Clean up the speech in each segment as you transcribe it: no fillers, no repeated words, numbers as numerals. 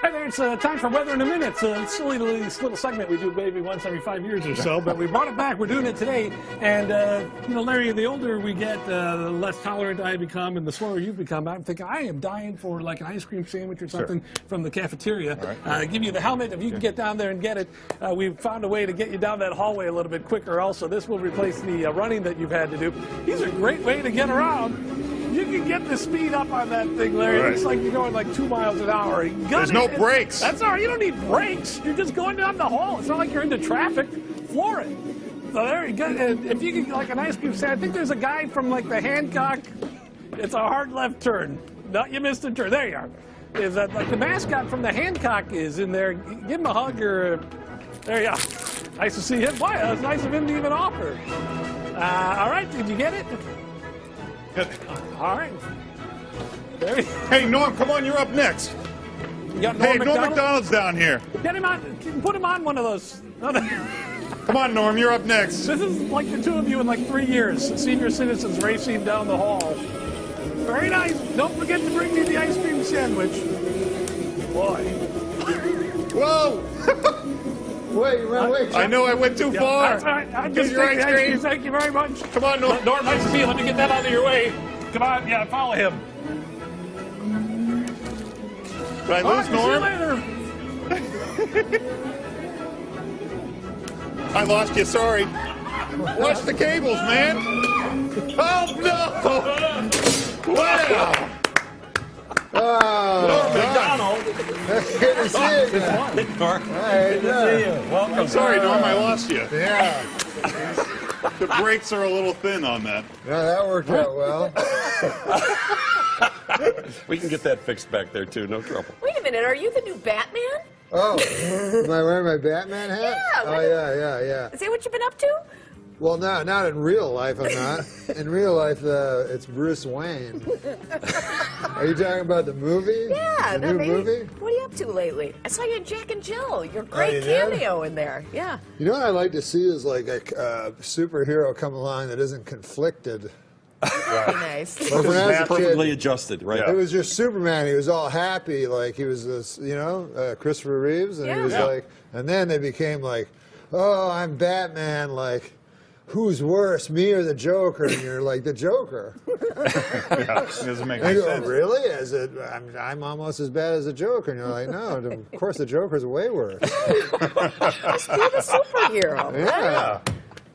Hi there, it's time for Weather in a Minute. It's a silly little segment we do maybe once every 5 years or so, but we brought it back. We're doing it today. And, you know, Larry, the older we get, the less tolerant I become and the slower you become. I'm thinking I am dying for like an ice cream sandwich or something from the cafeteria. Right. Give you the helmet if you can get down there and get it. We've found a way to get you down that hallway a little bit quicker also. This will replace the running that you've had to do. These are a great way to get around. You can get the speed up on that thing, Larry. Right. It looks like you're going like 2 miles an hour. There's no brakes. That's all right. You don't need brakes. You're just going down the hall. It's not like you're into traffic. Floor it. So there you go. If you can, like an ice cream stand, I think there's a guy from like the Hancock. It's a hard left turn. No, you missed a turn. There you are. Is that like the mascot from the Hancock is in there? Give him a hug or. There you are. Nice to see him. Boy, it's nice of him to even offer. All right. Did you get it? All right. There hey, Norm, come on, you're up next. You got Norm Norm MacDonald's down here. Get him on. Put him on one of those. Come on, Norm, you're up next. This is like the two of you in like 3 years. Senior citizens racing down the hall. Very nice. Don't forget to bring me the ice cream sandwich. Boy. Whoa. Wait, you ran away. I know I went too far. That's all right. I'm just taking ice cream. Thank you very much. Come on, Norm. Norm, nice to see you. Let me get that out of your way. Come on. Yeah, follow him. Did I lose, Norm? See you later. I lost you, sorry. Watch the cables, man. Oh, no. Wow. Oh, Norm MacDonald. Good to see you again. Norm. Good to see you. Welcome. I'm sorry, Norm, I lost you. Yeah. The brakes are a little thin on that. No, that worked out well. We can get that fixed back there, too. No trouble. Wait a minute. Are you the new Batman? Oh, am I wearing my Batman hat? Yeah. Oh, yeah. Is that what you've been up to? Well, no, not in real life, I'm not. In real life, it's Bruce Wayne. Are you talking about the movie? Yeah. The new movie? What are you up to lately? I saw you in Jack and Jill. Your great you cameo in there. Yeah. You know what I'd like to see is like a superhero come along that isn't conflicted. Very nice. Like when I was a Perfectly kid, adjusted, right? it was just Superman. He was all happy, like he was this, you know, Christopher Reeves, and he was like, and then they became like, oh, I'm Batman, like, who's worse, me or the Joker? And you're like, the Joker. Yeah, it doesn't make And any you go, sense. really? I'm almost as bad as the Joker. And you're like, no, of course the Joker's way worse. Just be the superhero. Yeah.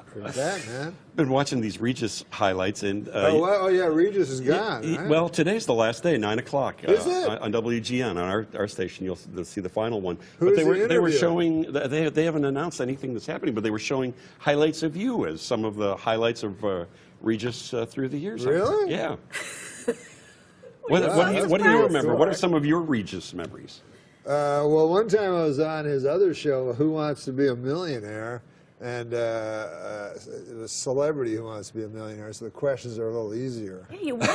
For Batman. Been watching these Regis highlights, and Oh yeah, Regis is gone. Right? well, today's the last day, 9 o'clock. Is it? On WGN, on our station, you'll see the final one. Who but is the they were interview? showing. They haven't announced anything that's happening, but they were showing highlights of you as some of the highlights of Regis through the years. Really? Yeah. What do you remember? What are some of your Regis memories? Well, one time I was on his other show, Who Wants to Be a Millionaire, and it was Celebrity Who Wants to Be a Millionaire, so the questions are a little easier. Yeah, you won.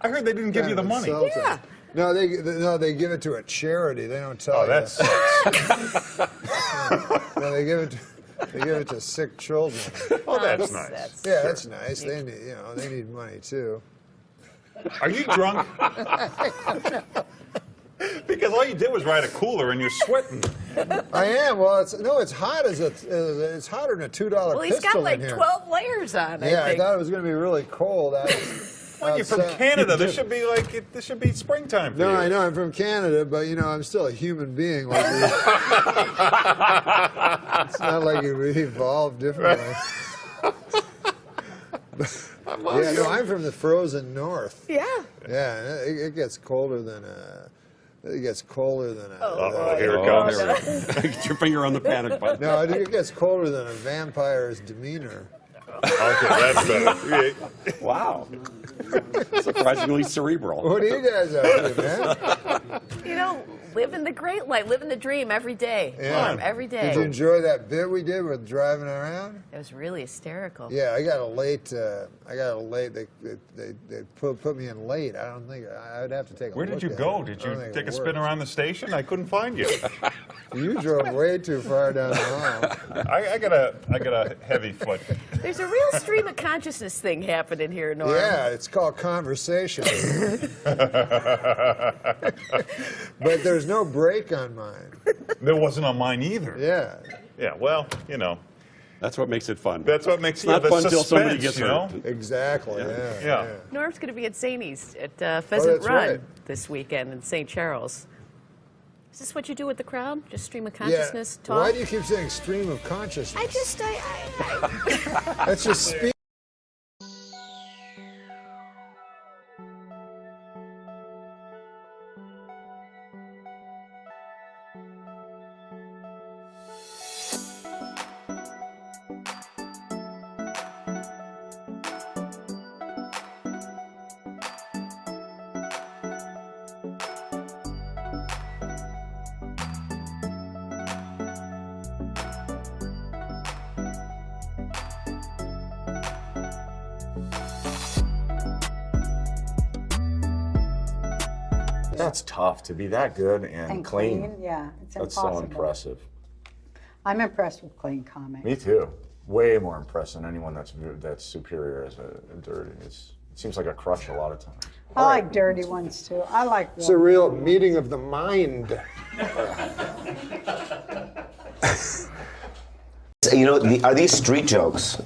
I heard they didn't give you the money. Yeah. No, they give it to a charity. They don't tell Oh, you. that sucks. No, they give it to sick children. Oh, that's nice. Yeah, that's nice. They need, they need money too. Are you drunk? Because all you did was ride a cooler and you're sweating. I am. Well, it's hot it's hotter than a $2 Well, he's pistol got like in here. 12 layers on. Yeah, I I thought it was going to be really cold. Well, you're from Canada. This should be springtime for you. No, I know I'm from Canada, but I'm still a human being. Like it's not like we evolved differently. Yeah, no, I'm from the frozen north. Yeah. Yeah, it gets colder than It gets colder than a. Uh-oh, here it comes. Get your finger on the panic button. No, it gets colder than a vampire's demeanor. Okay, that's better. Wow. Surprisingly cerebral. What are you guys up to, man? Living the great life, living the dream every day. Yeah. Norm, every day. Did you enjoy that bit we did with driving around? It was really hysterical. Yeah, I got a late. They put me in late. I don't think I'd have to take. Where did you go? Did you take a spin around the station? I couldn't find you. You drove way too far down the hall. I got a heavy foot. There's There's a real stream of consciousness thing happening here, Norm. Yeah, it's called conversation. But there's no break on mine. There wasn't on mine either. Yeah. Yeah, well, you know. That's what makes it fun. That's what makes It's not the fun till suspense, somebody gets you know? hurt. Exactly. Yeah. Yeah. Norm's going to be at Zanies at Pheasant that's Run right. this weekend in St. Charles. Is this what you do with the crowd? Just stream of Yeah. consciousness talk? Why do you keep saying stream of consciousness? That's just speak. That's tough to be that good and clean. Yeah, it's That's impossible. so impressive. I'm impressed with clean comics. Me too. Way more impressed than anyone that's superior as a dirty. It seems like a crush a lot of times. I like dirty ones too. I like It's a real meeting of the mind. You know, are these street jokes?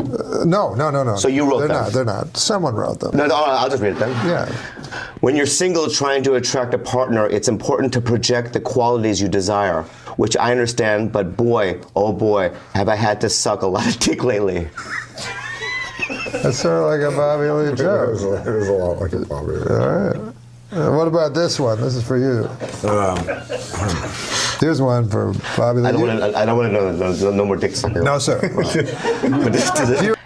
No. So you wrote them? They're not. Someone wrote them. No, I'll just read it then. Yeah. When you're single trying to attract a partner, it's important to project the qualities you desire, which I understand, but boy, oh boy, have I had to suck a lot of dick lately. That's sort of like a Bobby Lee joke. It is a lot like a Bobby Lee. All right. What about this one? This is for you. Here's one for Bobby Lee. I don't want to know no more dick sucker. No, sir.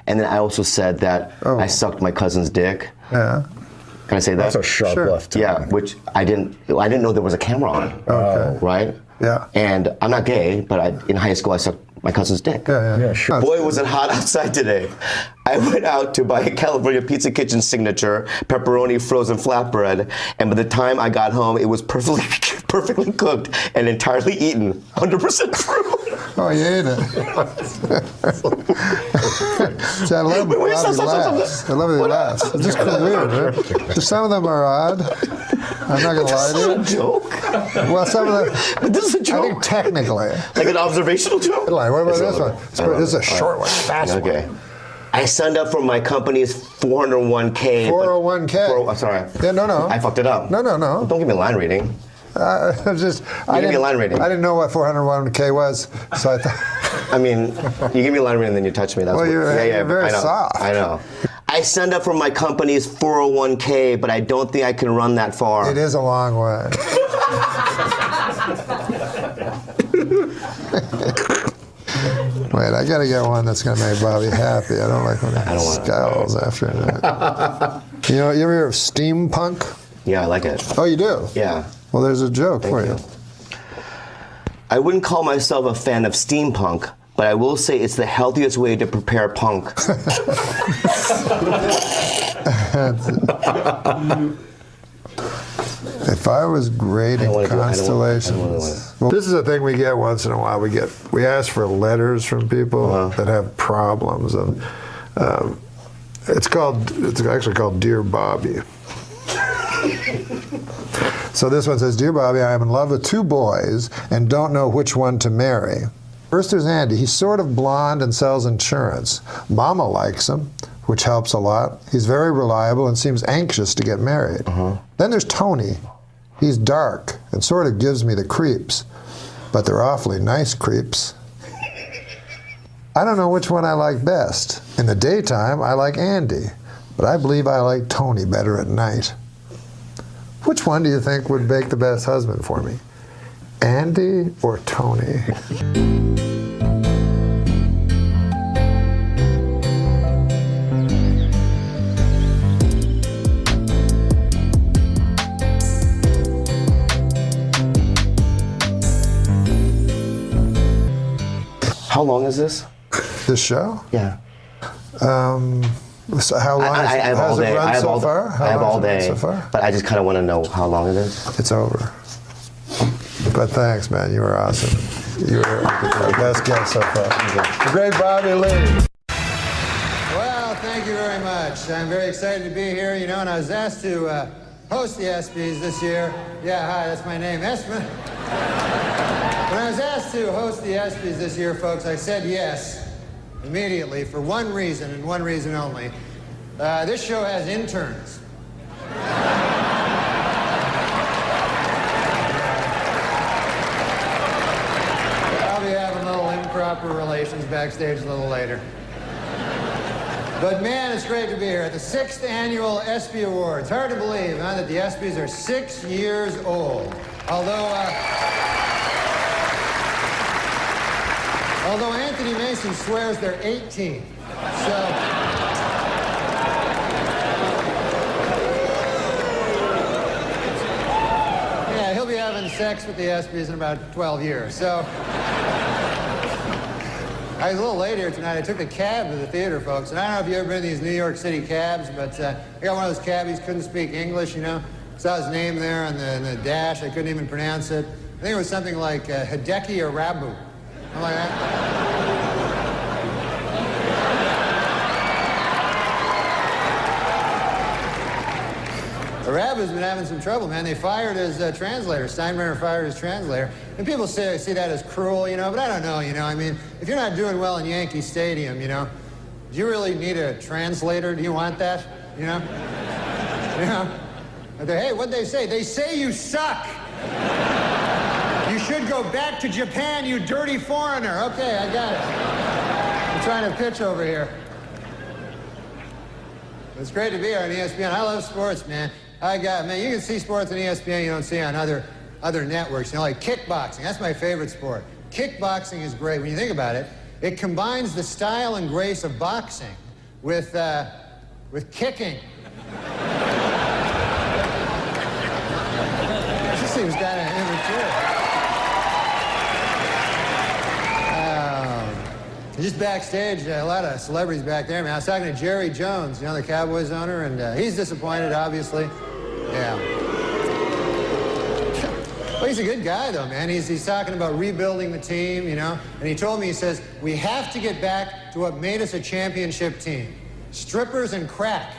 And then I also said that I sucked my cousin's dick. Yeah. Can I say that? That's a sharp left. Yeah, which I didn't know there was a camera on. Okay. Right? Yeah. And I'm not gay, but in high school I sucked my cousin's dick. Yeah, sure. Boy, was it hot outside today. I went out to buy a California Pizza Kitchen signature pepperoni frozen flatbread, and by the time I got home, it was perfectly cooked and entirely eaten. 100% true. Oh, you ate it. See, I love Wait, how stop. he laughs. I love how he laughs. It's just weird, right? Just some of them are odd. I'm not going to lie to you. This is a joke. Well, some of them. But this is a I joke. think technically. Like an observational joke. What about this one? This is a short one, fast one. Okay. I signed up for my company's 401k. 401k. Sorry. Yeah, no. I fucked it up. No. Don't give me a line reading. I give me a line rating. I didn't know what 401k was, so I thought. I mean, you give me a line rating and then you touch me. That's Well, what, you're very I know, soft. I know. I signed up for my company's 401k, but I don't think I can run that far. It is a long way. Wait, I got to get one that's going to make Bobby happy. I don't like when he scowls after that. You ever hear of steampunk? Yeah, I like it. Oh, you do? Yeah. Well, there's a joke Thank for you. I wouldn't call myself a fan of steampunk, but I will say it's the healthiest way to prepare punk. If I was grading constellations, well, this is a thing we get once in a while. We ask for letters from people that have problems, and it's actually called Dear Bobby. So this one says, Dear Bobby, I am in love with 2 boys and don't know which one to marry. First there's Andy. He's sort of blonde and sells insurance. Mama likes him, which helps a lot. He's very reliable and seems anxious to get married. Then there's Tony. He's dark and sort of gives me the creeps, but they're awfully nice creeps. I don't know which one I like best. In the daytime, I like Andy, but I believe I like Tony better at night. Which one do you think would make the best husband for me? Andy or Tony? How long is this? This show? Yeah. So how long I have all has day. it run I have so all far? I have all day. So far? But I just kind of want to know how long it is. It's over. But thanks, man. You were awesome. You were the best guest so far. The great Bobby Lee. Well, very much. I'm very excited to be here, you know, and I was asked to host the ESPYs this year. Yeah, hi, that's my name, Espen. When I was asked to host the ESPYs this year, folks, I said yes immediately for one reason and one reason only. This show has interns. I'll be having little improper relations backstage a little later. But man, it's great to be here at the 6th annual ESPY Awards. Hard to believe, huh, that the ESPYs are 6 years old. Although Anthony Mason swears they're 18. So. Yeah, he'll be having sex with the ESPYs in about 12 years. So. I was a little late here tonight. I took the cab to the theater, folks. And I don't know if you've ever been in these New York City cabs, but I got one of those cabbies, couldn't speak English, you know. Saw his name there on the dash. I couldn't even pronounce it. I think it was something like Hideki Arabu. I'm like that. Arabu's been having some trouble, man. They fired his translator. Steinbrenner fired his translator. And people see that as cruel, you know, but I don't know, you know. I mean, if you're not doing well in Yankee Stadium, you know, do you really need a translator? Do you want that, you know? You know? Hey, what'd they say? They say you suck. You should go back to Japan, you dirty foreigner. Okay, I got it. I'm trying to pitch over here. It's great to be here on ESPN. I love sports, man. Man, you can see sports on ESPN you don't see on other networks. You know, like kickboxing. That's my favorite sport. Kickboxing is great. When you think about it, it combines the style and grace of boxing with kicking. This seems kind of immature. Just backstage, a lot of celebrities back there, man. I was talking to Jerry Jones, you know, the Cowboys owner, and he's disappointed, obviously. Yeah. Well, he's a good guy, though, man. He's talking about rebuilding the team, you know. And he told me, he says, we have to get back to what made us a championship team. Strippers and crack.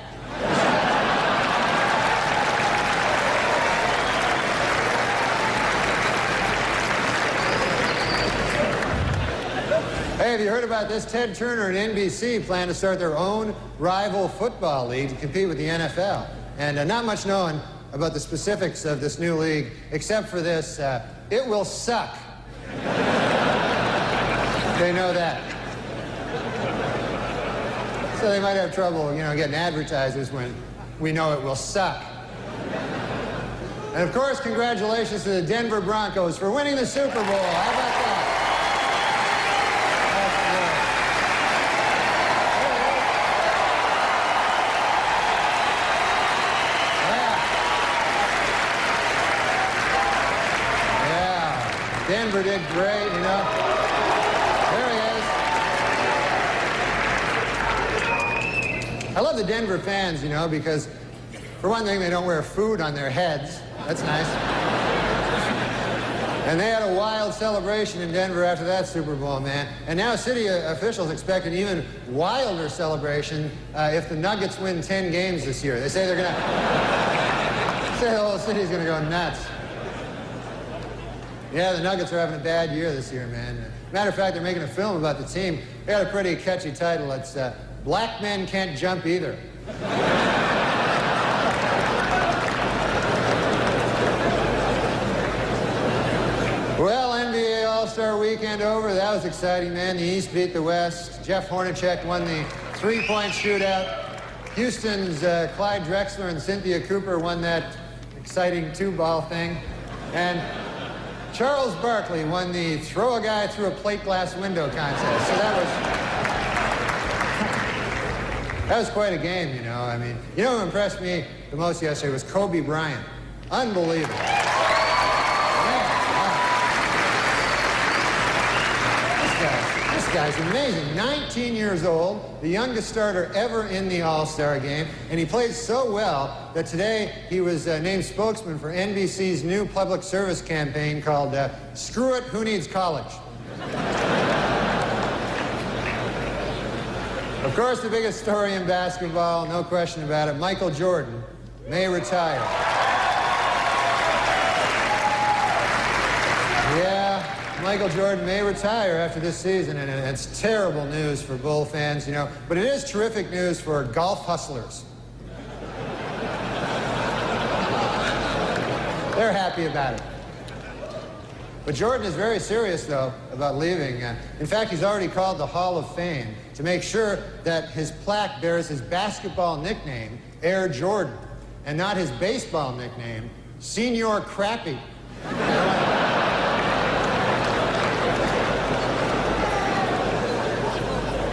Hey, have you heard about this? Ted Turner and NBC plan to start their own rival football league to compete with the NFL. And not much known about the specifics of this new league, except for this, it will suck. They know that. So they might have trouble, you know, getting advertisers when we know it will suck. And of course, congratulations to the Denver Broncos for winning the Super Bowl. How about that? Denver did great, you know. There he is. I love the Denver fans, you know, because for one thing, they don't wear food on their heads. That's nice. And they had a wild celebration in Denver after that Super Bowl, man. And now city officials expect an even wilder celebration if the Nuggets win 10 games this year. They say they're going to... say the whole city's going to go nuts. Yeah, the Nuggets are having a bad year this year, man. Matter of fact, they're making a film about the team. They got a pretty catchy title. It's Black Men Can't Jump Either. Well, NBA All-Star Weekend over. That was exciting, man. The East beat the West. Jeff Hornacek won the three-point shootout. Houston's Clyde Drexler and Cynthia Cooper won that exciting two-ball thing. And Charles Barkley won the throw a guy through a plate glass window contest. So that was quite a game, you know. I mean, you know who impressed me the most yesterday was Kobe Bryant. Unbelievable. This guy's amazing. 19 years old, the youngest starter ever in the All-Star game, and he played so well that today he was named spokesman for NBC's new public service campaign called Screw It, Who Needs College? Of course, the biggest story in basketball, no question about it, Michael Jordan may retire. Yeah, Michael Jordan may retire after this season, and it's terrible news for Bull fans, you know, but it is terrific news for golf hustlers. They're happy about it. But Jordan is very serious, though, about leaving. In fact, he's already called the Hall of Fame to make sure that his plaque bears his basketball nickname, Air Jordan, and not his baseball nickname, Senior Crappy.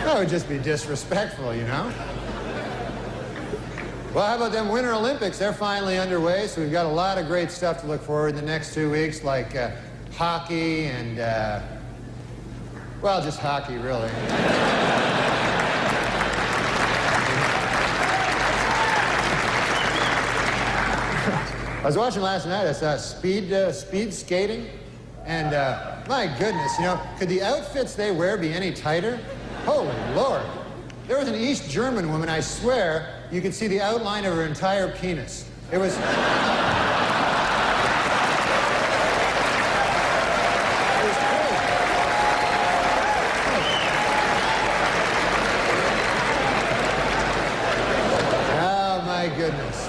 That would just be disrespectful, you know? Well, how about them Winter Olympics? They're finally underway, so we've got a lot of great stuff to look forward to the next 2 weeks, like hockey and, well, just hockey, really. I was watching last night, I saw speed skating, and my goodness, you know, could the outfits they wear be any tighter? Holy Lord. There was an East German woman, I swear, you could see the outline of her entire penis. It was... Goodness.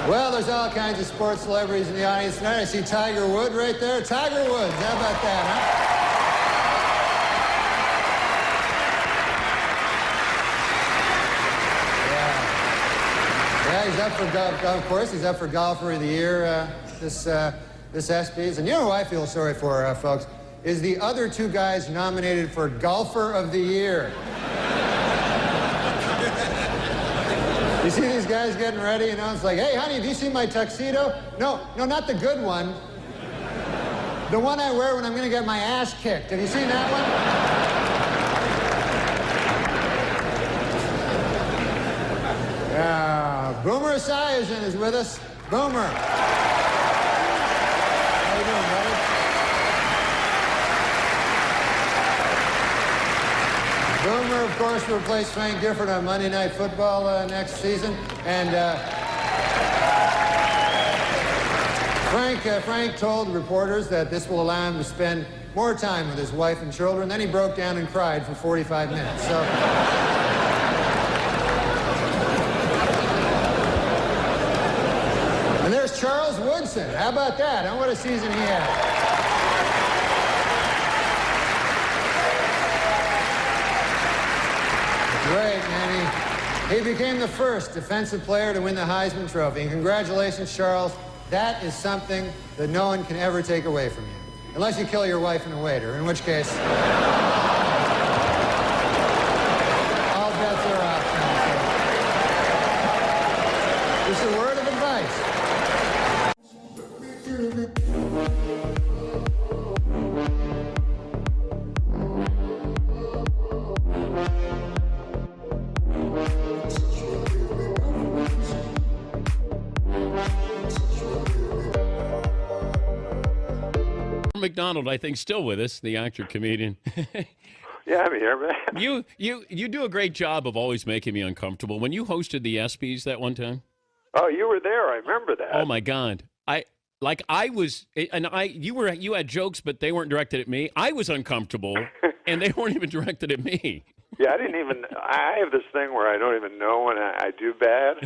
Well, there's all kinds of sports celebrities in the audience tonight. I see Tiger Woods right there. Tiger Woods, how about that, huh? Yeah, he's up for golf. Of course, he's up for Golfer of the Year this ESPYs. And you know who I feel sorry for, folks, is the other two guys nominated for Golfer of the Year. You see these guys getting ready, you know, it's like, hey, honey, have you seen my tuxedo? No, not the good one. The one I wear when I'm going to get my ass kicked. Have you seen that one? Boomer Esiason is with us. Boomer. How you doing, buddy? Boomer, of course, will replace Frank Gifford on Monday Night Football next season. And Frank told reporters that this will allow him to spend more time with his wife and children. Then he broke down and cried for 45 minutes. So. And there's Charles Woodson. How about that? What a season he had. Great, man. He became the first defensive player to win the Heisman Trophy. And congratulations, Charles. That is something that no one can ever take away from you. Unless you kill your wife and a waiter, in which case... all bets are off. Just a word of advice. MacDonald, I think, still with us, the actor, comedian. Yeah, I'm here, man. You do a great job of always making me uncomfortable. When you hosted the ESPYs that one time. Oh, you were there. I remember that. Oh my God. You had jokes, but they weren't directed at me. I was uncomfortable, and they weren't even directed at me. Yeah, I have this thing where I don't even know when I do bad.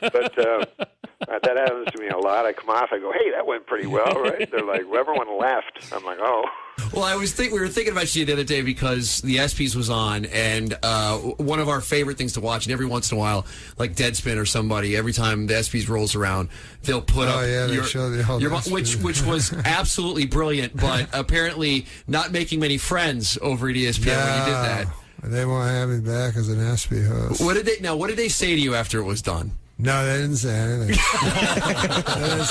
But that happens to me a lot. I come off, I go, hey, that went pretty well, right? They're like, well, everyone left. I'm like, oh. Well, we were thinking about you the other day because the ESPYs was on, and one of our favorite things to watch, and every once in a while, like Deadpan or somebody, every time the ESPYs rolls around, they'll put up which was absolutely brilliant, but apparently not making many friends over at ESPN when you did that. They won't have me back as an ESPY host. What did they say to you after it was done? No, they didn't say anything.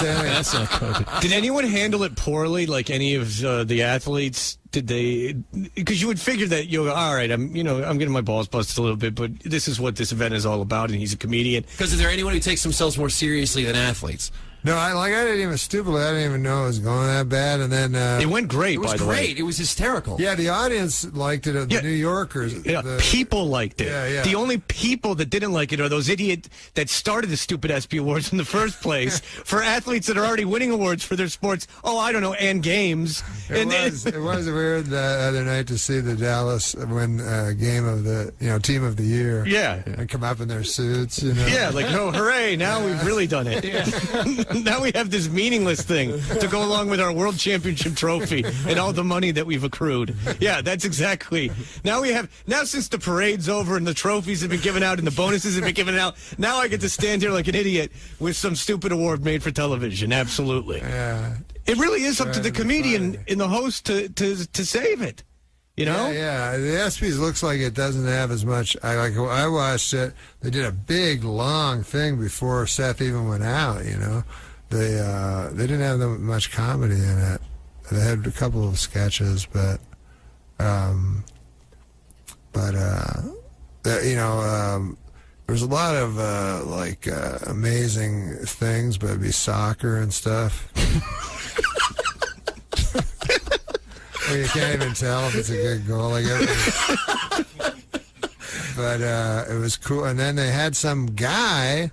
That's not good. Did anyone handle it poorly? Like any of the athletes? Did they? Because you would figure that you'll go, all right, I'm getting my balls busted a little bit, but this is what this event is all about, and he's a comedian. Because is there anyone who takes themselves more seriously than athletes? No, I didn't even stupidly. I didn't even know it was going that bad, and then it went great. It was by the way. great. It was hysterical. Yeah, the audience liked it. The New Yorkers, people liked it. Yeah. The only people that didn't like it are those idiots that started the stupid ESPY Awards in the first place for athletes that are already winning awards for their sports. Oh, I don't know, and games. It was weird the other night to see the Dallas win game of the team of the year. Yeah, and come up in their suits. Yeah, like oh, hooray! Now we've really done it. Now we have this meaningless thing to go along with our world championship trophy and all the money that we've accrued. Yeah, that's exactly. Now since the parade's over and the trophies have been given out and the bonuses have been given out, now I get to stand here like an idiot with some stupid award made for television. Absolutely. Yeah. It really is up to the comedian and the host to save it. Yeah. The ESPYs looks like it doesn't have as much. I watched it. They did a big long thing before Seth even went out. They didn't have that much comedy in it. They had a couple of sketches, but there was a lot of amazing things, but it'd be soccer and stuff. Well, you can't even tell if it's a good goal. But it was cool. And then they had some guy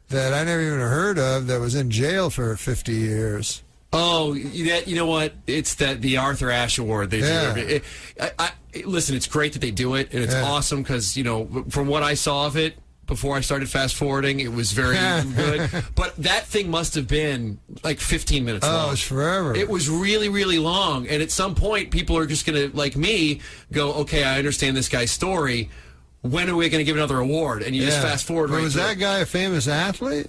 that I never even heard of that was in jail for 50 years. Oh, you know what? It's the Arthur Ashe Award. Listen, it's great that they do it, and it's awesome because, from what I saw of it, before I started fast forwarding, it was very good. But that thing must have been like 15 minutes long. Oh, it was forever. It was really, really long. And at some point, people are just going to, like me, go, okay, I understand this guy's story. When are we going to give another award? And you just fast forward right was through. that guy a famous athlete?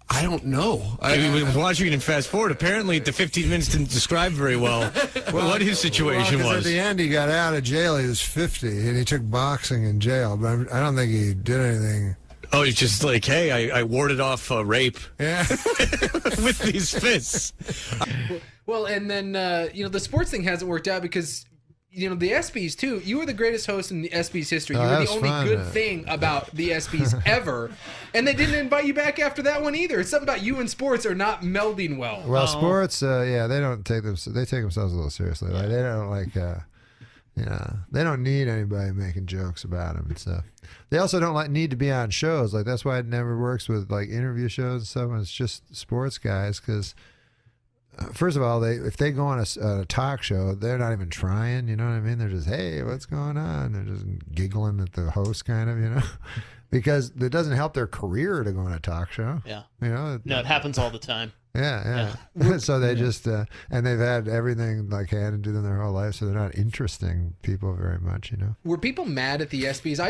I don't know. I was watching it in fast forward. Apparently, the 15 minutes didn't describe very well what his situation was. At the end, he got out of jail. He was 50, and he took boxing in jail. But I don't think he did anything. Oh, he's just like, hey, I warded off rape. Yeah, with these fists. Well, and then the sports thing hasn't worked out because. The ESPYs, too. You were the greatest host in the ESPYs history. You were the only good thing about the ESPYs ever. And they didn't invite you back after that one either. It's something about you and sports are not melding well. Well, sports, they don't take them. They take themselves a little seriously. Like, they don't they don't need anybody making jokes about them and stuff. They also don't need to be on shows. Like, that's why it never works with interview shows and stuff. When it's just sports guys, because. First of all, if they go on a talk show, they're not even trying, you know what I mean? They're just, hey, what's going on? They're just giggling at the host, kind of, because it doesn't help their career to go on a talk show. Yeah. No, it happens all the time. Yeah. So they just, and they've had everything handed to them their whole life, so they're not interesting people very much, Were people mad at the ESPYs?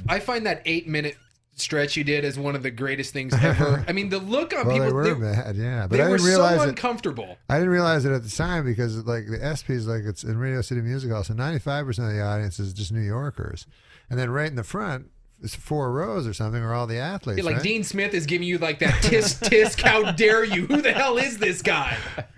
I find that 8-minute stretch you did as one of the greatest things ever. I mean, the look on people. They were mad, yeah. But they I didn't were realize so uncomfortable. I didn't realize it at the time because, the ESPYs, it's in Radio City Music Hall, so 95% of the audience is just New Yorkers. And then right in the front, it's 4 rows or something, are all the athletes. Yeah, right? Dean Smith is giving you that tisk tisk, how dare you? Who the hell is this guy?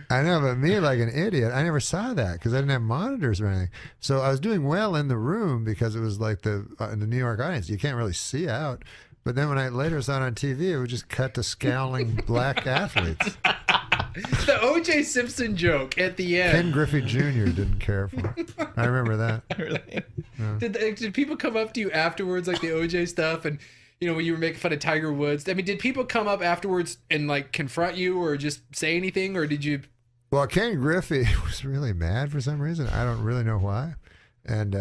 I know, but me, like an idiot, I never saw that because I didn't have monitors or anything. So I was doing well in the room because it was in the New York audience. You can't really see out. But then when I later saw it on TV, it would just cut to scowling black athletes. The O.J. Simpson joke at the end. Ken Griffey Jr. didn't care for it. I remember that. Really? Yeah. Did people come up to you afterwards, like the O.J. stuff, and when you were making fun of Tiger Woods? I mean, did people come up afterwards and confront you or just say anything, or did you? Well, Ken Griffey was really mad for some reason. I don't really know why. And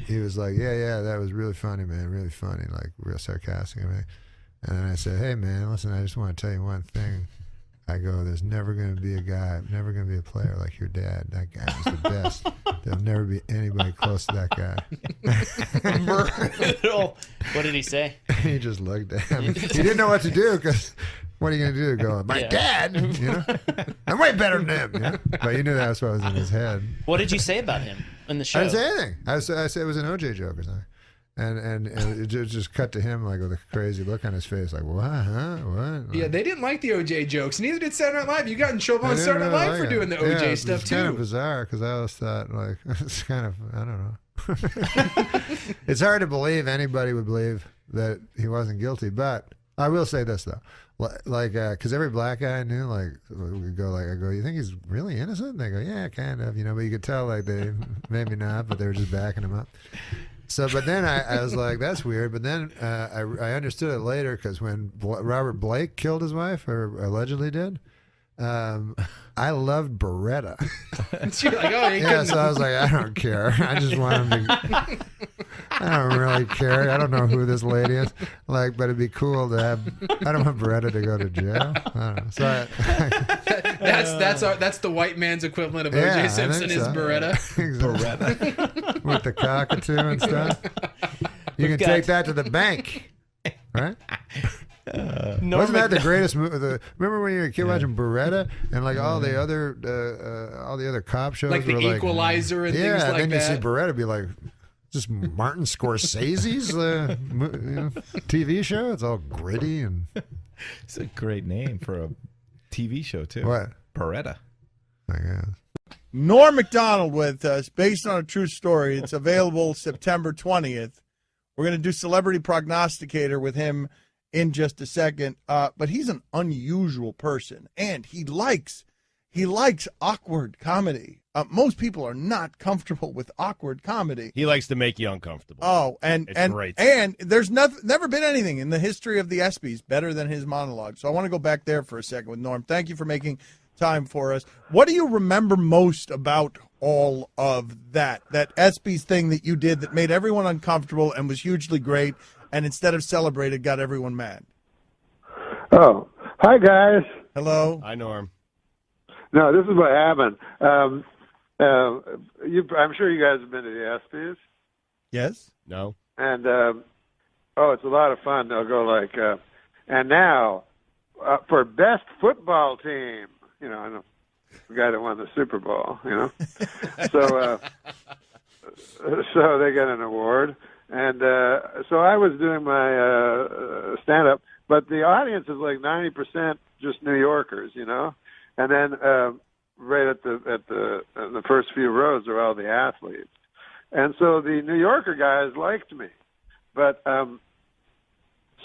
he was like, yeah, that was really funny, man, really funny, real sarcastic and everything. And then I said, hey, man, listen, I just want to tell you one thing. I go, there's never going to be a guy, never going to be a player like your dad. That guy was the best. There'll never be anybody close to that guy. What did he say? He just looked at him. He didn't know what to do because what are you going to do? Go, my dad, I'm way better than him. But you knew that's what was in his head. What did you say about him in the show? I didn't say anything. I said it was an OJ joke or something. And it just cut to him with a crazy look on his face, like, what, huh? What? Yeah, they didn't like the OJ jokes. Neither did Saturday Night Live. You got in trouble on Saturday Night Live for doing the OJ stuff, too. It's kind of bizarre because I always thought, it's kind of, I don't know. It's hard to believe anybody would believe that he wasn't guilty, but I will say this though, like, because every black guy I knew, like, we go, like, I go, you think he's really innocent? And they go, yeah, kind of, you know, but you could tell, like, they maybe not, but they were just backing him up. So, but then I was like, that's weird. But then I understood it later because when Robert Blake killed his wife, or allegedly did, I loved Beretta. You're like, oh, yeah, so I was like, I don't care. I just want him to. I don't really care. I don't know who this lady is. Like, but it'd be cool to have. I don't want Beretta to go to jail. I don't know. So that's the white man's equivalent of O.J. Simpson is Beretta. Exactly. Beretta with the cockatoo and stuff. You can take that to the bank, right? Wasn't that the greatest movie? Remember when you were a kid watching Beretta and like all the other cop shows, like the were Equalizer and things like that. Yeah, then you see Beretta be like, just Martin Scorsese's TV show. It's all gritty and. It's a great name for a TV show too. What? Beretta. I guess. Norm MacDonald with us, based on a true story. It's available September 20th. We're going to do Celebrity Prognosticator with him in just a second, but he's an unusual person, and he likes awkward comedy. Most people are not comfortable with awkward comedy. He likes to make you uncomfortable. Oh, and great. And there's never been anything in the history of the ESPYs better than his monologue. So I want to go back there for a second with Norm. Thank you for making time for us. What do you remember most about all of that ESPYs thing that you did that made everyone uncomfortable and was hugely great? And instead of celebrated, got everyone mad. Oh, hi, guys. Hello. Hi, Norm. No, this is what happened. I'm sure you guys have been to the ESPYs. Yes. No. And, it's a lot of fun. They'll go like, and now for best football team, you know, I know the guy that won the Super Bowl, you know. So they get an award. And so I was doing my stand-up, but the audience is like 90% just New Yorkers, you know. And then right at the first few rows are all the athletes, and so the New Yorker guys liked me, but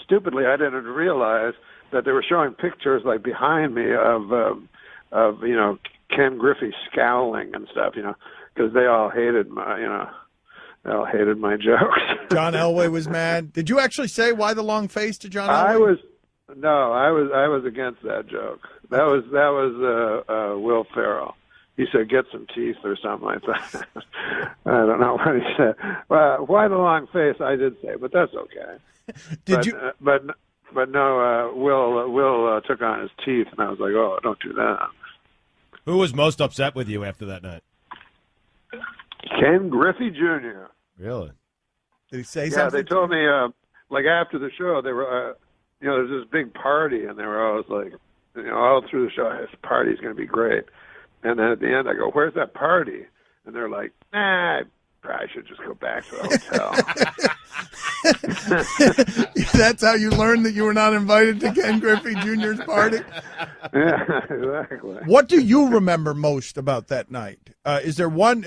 stupidly I didn't realize that they were showing pictures like behind me of you know, Ken Griffey scowling and stuff, you know, because they all hated my jokes. John Elway was mad. Did you actually say why the long face to John Elway? I was against that joke. That was Will Ferrell. He said, "Get some teeth" or something like that. I don't know what he said. Why the long face? I did say, but that's okay. But no. Will took on his teeth, and I was like, "Oh, don't do that." Who was most upset with you after that night? Ken Griffey Jr. Really? Did he say yeah, something? they told me, like after the show, they were, you know, there's this big party, and they were always like, you know, all through the show, this party's going to be great. And then at the end, I go, "Where's that party?" And they're like, "Nah, I probably should just go back to the hotel." That's how you learned that you were not invited to Ken Griffey Jr.'s party? Yeah, exactly. What do you remember most about that night? Is there one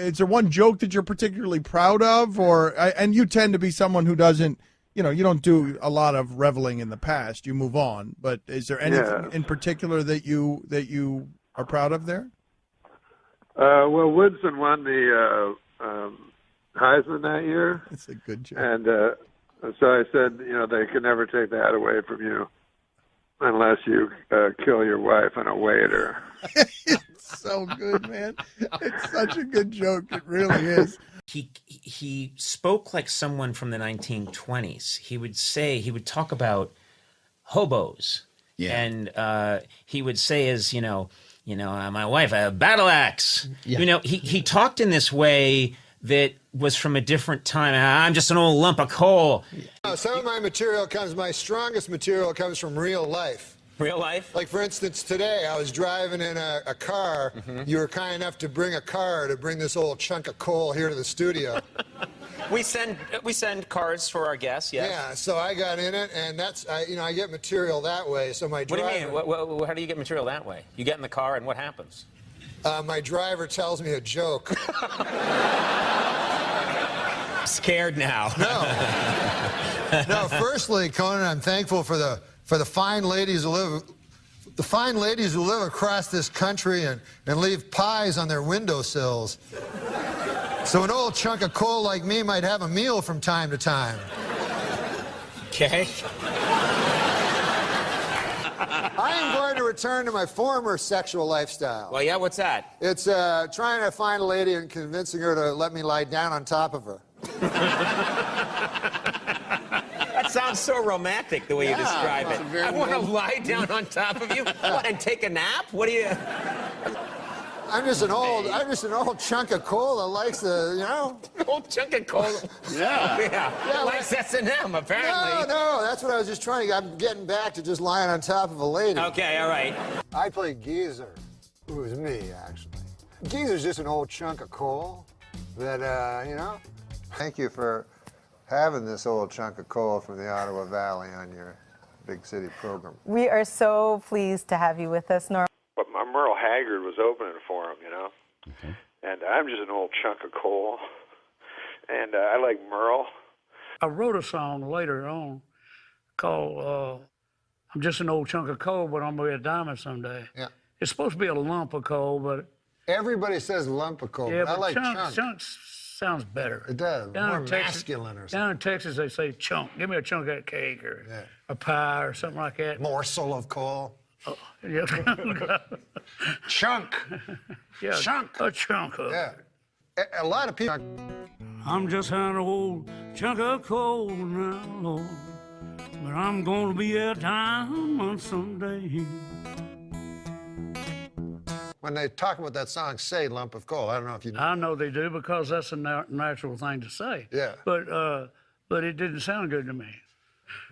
joke that you're particularly proud of, and you tend to be someone who doesn't, you know, you don't do a lot of reveling in the past. You move on. But is there anything in particular that you are proud of there? Well, Woodson won the Heisman that year. It's a good joke. And so I said, you know, they can never take that away from you unless you kill your wife and a waiter. It's so good, man. It's such a good joke. It really is. He spoke like someone from the 1920s. He would talk about hobos. Yeah. And he would say my wife, a battle axe. Yeah. You know, he talked in this way that was from a different time. I'm just an old lump of coal. Some of my strongest material comes from real life. Real life? Like, for instance, today I was driving in a car. Mm-hmm. You were kind enough to bring a car to bring this old chunk of coal here to the studio. We send cars for our guests, yes. Yeah, so I got in it, and I get material that way. So my driver. What do you mean? How do you get material that way? You get in the car, and what happens? My driver tells me a joke. I'm scared now. No, firstly, Conan, I'm thankful for the for the fine ladies who live across this country and leave pies on their windowsills. So an old chunk of coal like me might have a meal from time to time. Okay. I am going to return to my former sexual lifestyle. Well, yeah, what's that? It's trying to find a lady and convincing her to let me lie down on top of her. That sounds so romantic, the way you describe it. I want to lie down on top of you and take a nap? What do you... I'm just an old chunk of coal that likes the, you know. Old chunk of coal. Yeah. Likes S&M, apparently. No, that's what I was just trying to. I'm getting back to just lying on top of a lady. Okay, all right. I play Geezer, who is me, actually. Geezer's just an old chunk of coal that, you know. Thank you for having this old chunk of coal from the Ottawa Valley on your big city program. We are so pleased to have you with us, Norm. But my Merle Haggard was opening for him, you know. Okay. And I'm just an old chunk of coal. And I like Merle. I wrote a song later on called I'm Just an Old Chunk of Coal, but I'm going to be a diamond someday. Yeah. It's supposed to be a lump of coal, but... Everybody says lump of coal, yeah, but I like chunk. Chunk sounds better. It does, more masculine or something. Down in Texas, they say chunk. Give me a chunk of that cake or a pie or something like that. Morsel of coal. Oh, yeah. Chunk. Yeah, chunk. A chunk of Yeah. A lot of people. I'm just an old chunk of coal now, Lord, but I'm gonna be a diamond someday. When they talk about that song, say lump of coal. I don't know if you know. I know they do because that's a natural thing to say. Yeah. But it didn't sound good to me.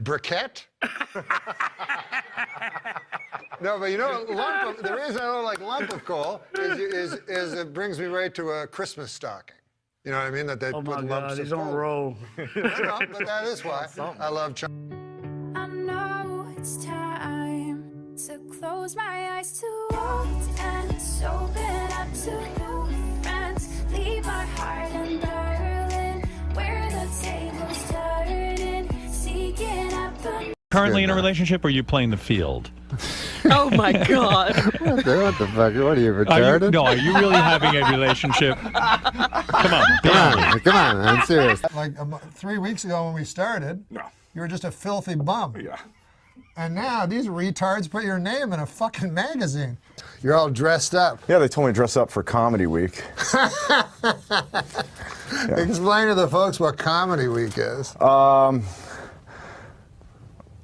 Briquette? No, but you know, the reason I don't like lump of coal is it brings me right to a Christmas stocking. You know what I mean? That they Oh put my lumps God, of he's on a roll. No, but that is why I love chunk. I know it's time to close my eyes to old ends, open up to new friends, leave my heart in Berlin, where the tables turning, seeking up the... Currently in a relationship, or are you playing the field? Oh my God. What the fuck? What are you, retarded? Are you really having a relationship? Come on. Come on, I'm serious. Like 3 weeks ago when we started, you were just a filthy bum. Yeah. And now these retards put your name in a fucking magazine. You're all dressed up. Yeah, they told me to dress up for Comedy Week. Explain to the folks what Comedy Week is.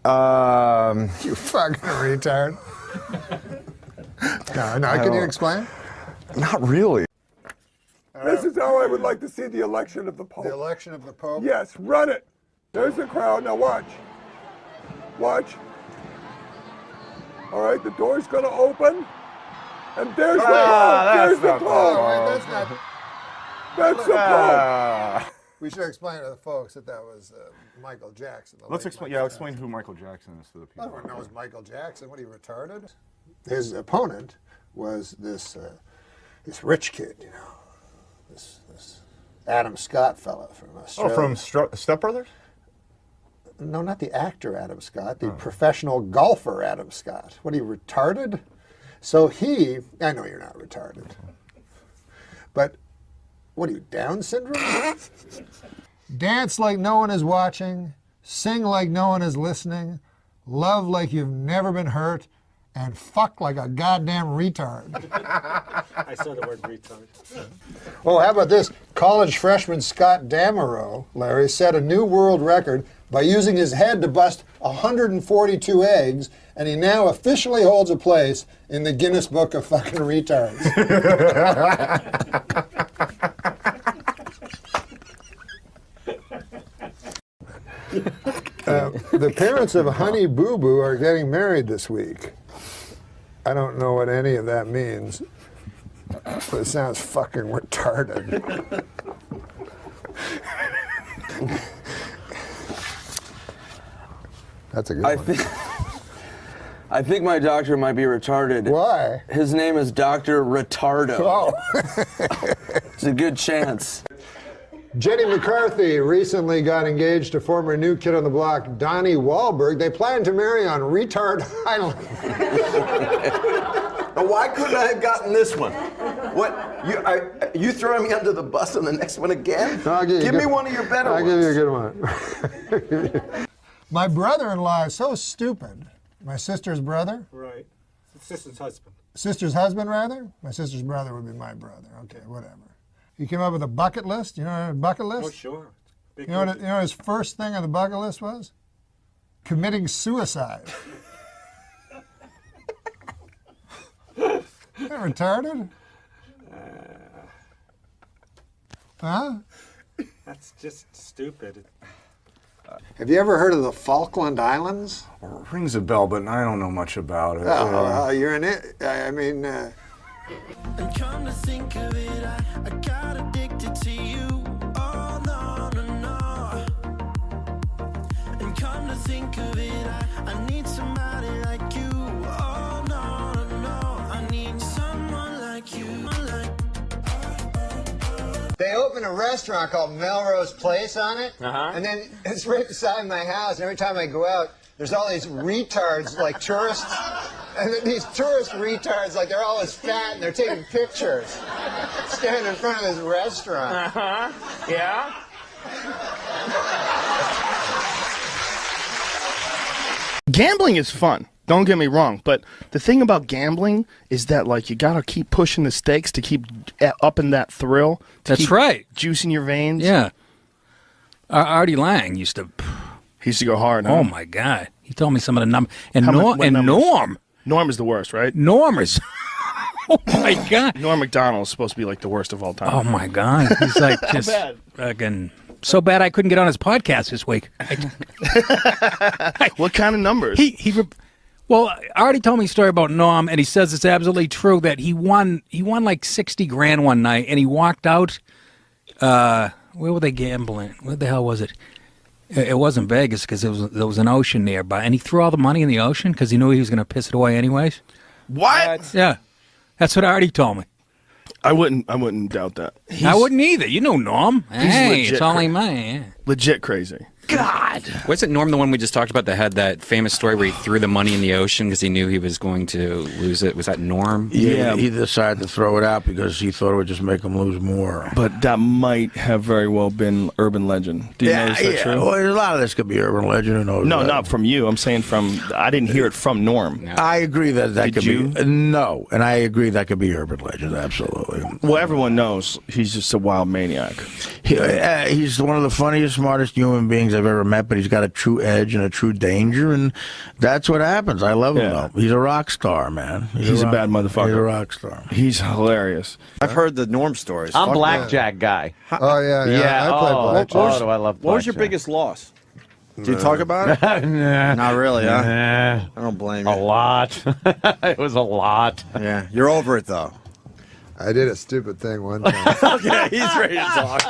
You fucking retard. No, can you explain? Not really. This is how I would like to see the election of the Pope. The election of the Pope? Yes, run it. There's the crowd. Now watch. Watch. All right, the door's going to open. And there's the Pope. There's the Pope. That's the Pope. We should explain to the folks that was Michael Jackson. Let's explain. Yeah, explain who Michael Jackson is to the people. Everyone knows Michael Jackson. What, are you retarded? His opponent was this rich kid, you know, this Adam Scott fella from Australia. Oh, from Step Brothers? No, not the actor Adam Scott, the professional golfer Adam Scott. What, are you retarded? So I know you're not retarded, but what are you, Down syndrome? Dance like no one is watching, sing like no one is listening, love like you've never been hurt, and fuck like a goddamn retard. I saw the word retard. Oh, how about this? College freshman Scott Damerow, Larry, set a new world record by using his head to bust 142 eggs, and he now officially holds a place in the Guinness Book of fucking retards. The parents of Honey Boo Boo are getting married this week. I don't know what any of that means, but it sounds fucking retarded. That's a good one. I think my doctor might be retarded. Why? His name is Dr. Retardo. Oh. It's a good chance. Jenny McCarthy recently got engaged to former New Kid on the Block Donnie Wahlberg. They plan to marry on Retard Island. Now, why couldn't I have gotten this one? What? You throwing me under the bus on the next one again? No, give me one of your better ones. I'll give you a good one. My brother-in-law is so stupid. My sister's brother? Right. Sister's husband. Sister's husband, rather? My sister's brother would be my brother. Okay, whatever. He came up with a bucket list. You know a bucket list? Oh, sure. You know what his first thing on the bucket list was? Committing suicide. Isn't that retarded? Huh? That's just stupid. Have you ever heard of the Falkland Islands? Rings a bell, but I don't know much about it. Oh, you're in it. I mean... And come to think of it, I got addicted to you. Oh, no, no, no. And come to think of it, I need somebody like you. Oh, no, no, no. I need someone like you. They opened a restaurant called Melrose Place on it, and then it's right beside my house, and every time I go out, there's all these retards, like tourists, and then these tourist retards, like they're always fat, and they're taking pictures, standing in front of this restaurant. Yeah? Gambling is fun. Don't get me wrong, but the thing about gambling is that like you gotta keep pushing the stakes to keep upping that thrill. That's keep right. Juicing your veins. Yeah. Artie Lang used to. He used to go hard. Oh my God! He told me some of the numbers. And What numbers? Norm. Norm is the worst, right? Norm is. Oh my God! Norm MacDonald is supposed to be like the worst of all time. Oh my God! He's like How just bad? fucking so bad. I couldn't get on his podcast this week. What kind of numbers? Well, Artie told me a story about Norm, and he says it's absolutely true that he won like 60 grand one night, and he walked out. Where were they gambling? Where the hell was it? It wasn't Vegas because there was an ocean nearby, and he threw all the money in the ocean because he knew he was going to piss it away anyways. What? Yeah, that's what Artie told me. I wouldn't doubt that. I wouldn't either. You know Norm. He's Hey, legit it's only crazy. money. Yeah. Legit crazy. God. Wasn't Norm the one we just talked about that had that famous story where he threw the money in the ocean because he knew he was going to lose it? Was that Norm? Yeah, he decided to throw it out because he thought it would just make him lose more. But that might have very well been urban legend. Do you know is that true? Well, a lot of this could be urban legend. Who knows? No, not from you. I'm saying I didn't hear it from Norm. I agree that Did could you? be. No, and I agree that could be urban legend, absolutely. Well, everyone knows he's just a wild maniac. He's one of the funniest, smartest human beings I've ever met, but he's got a true edge and a true danger, and that's what happens. I love him, though. He's a rock star, man. He's a bad motherfucker. He's a rock star. He's hilarious. I've heard the Norm stories. I'm Fuck Blackjack guy. Oh, yeah. I play blackjack. Oh, do I love What was your blackjack. biggest loss? Did you talk about it? Nah. Not really, huh? Nah. I don't blame you. A lot. It was a lot. Yeah, you're over it though. I did a stupid thing one time. Okay, he's ready to talk.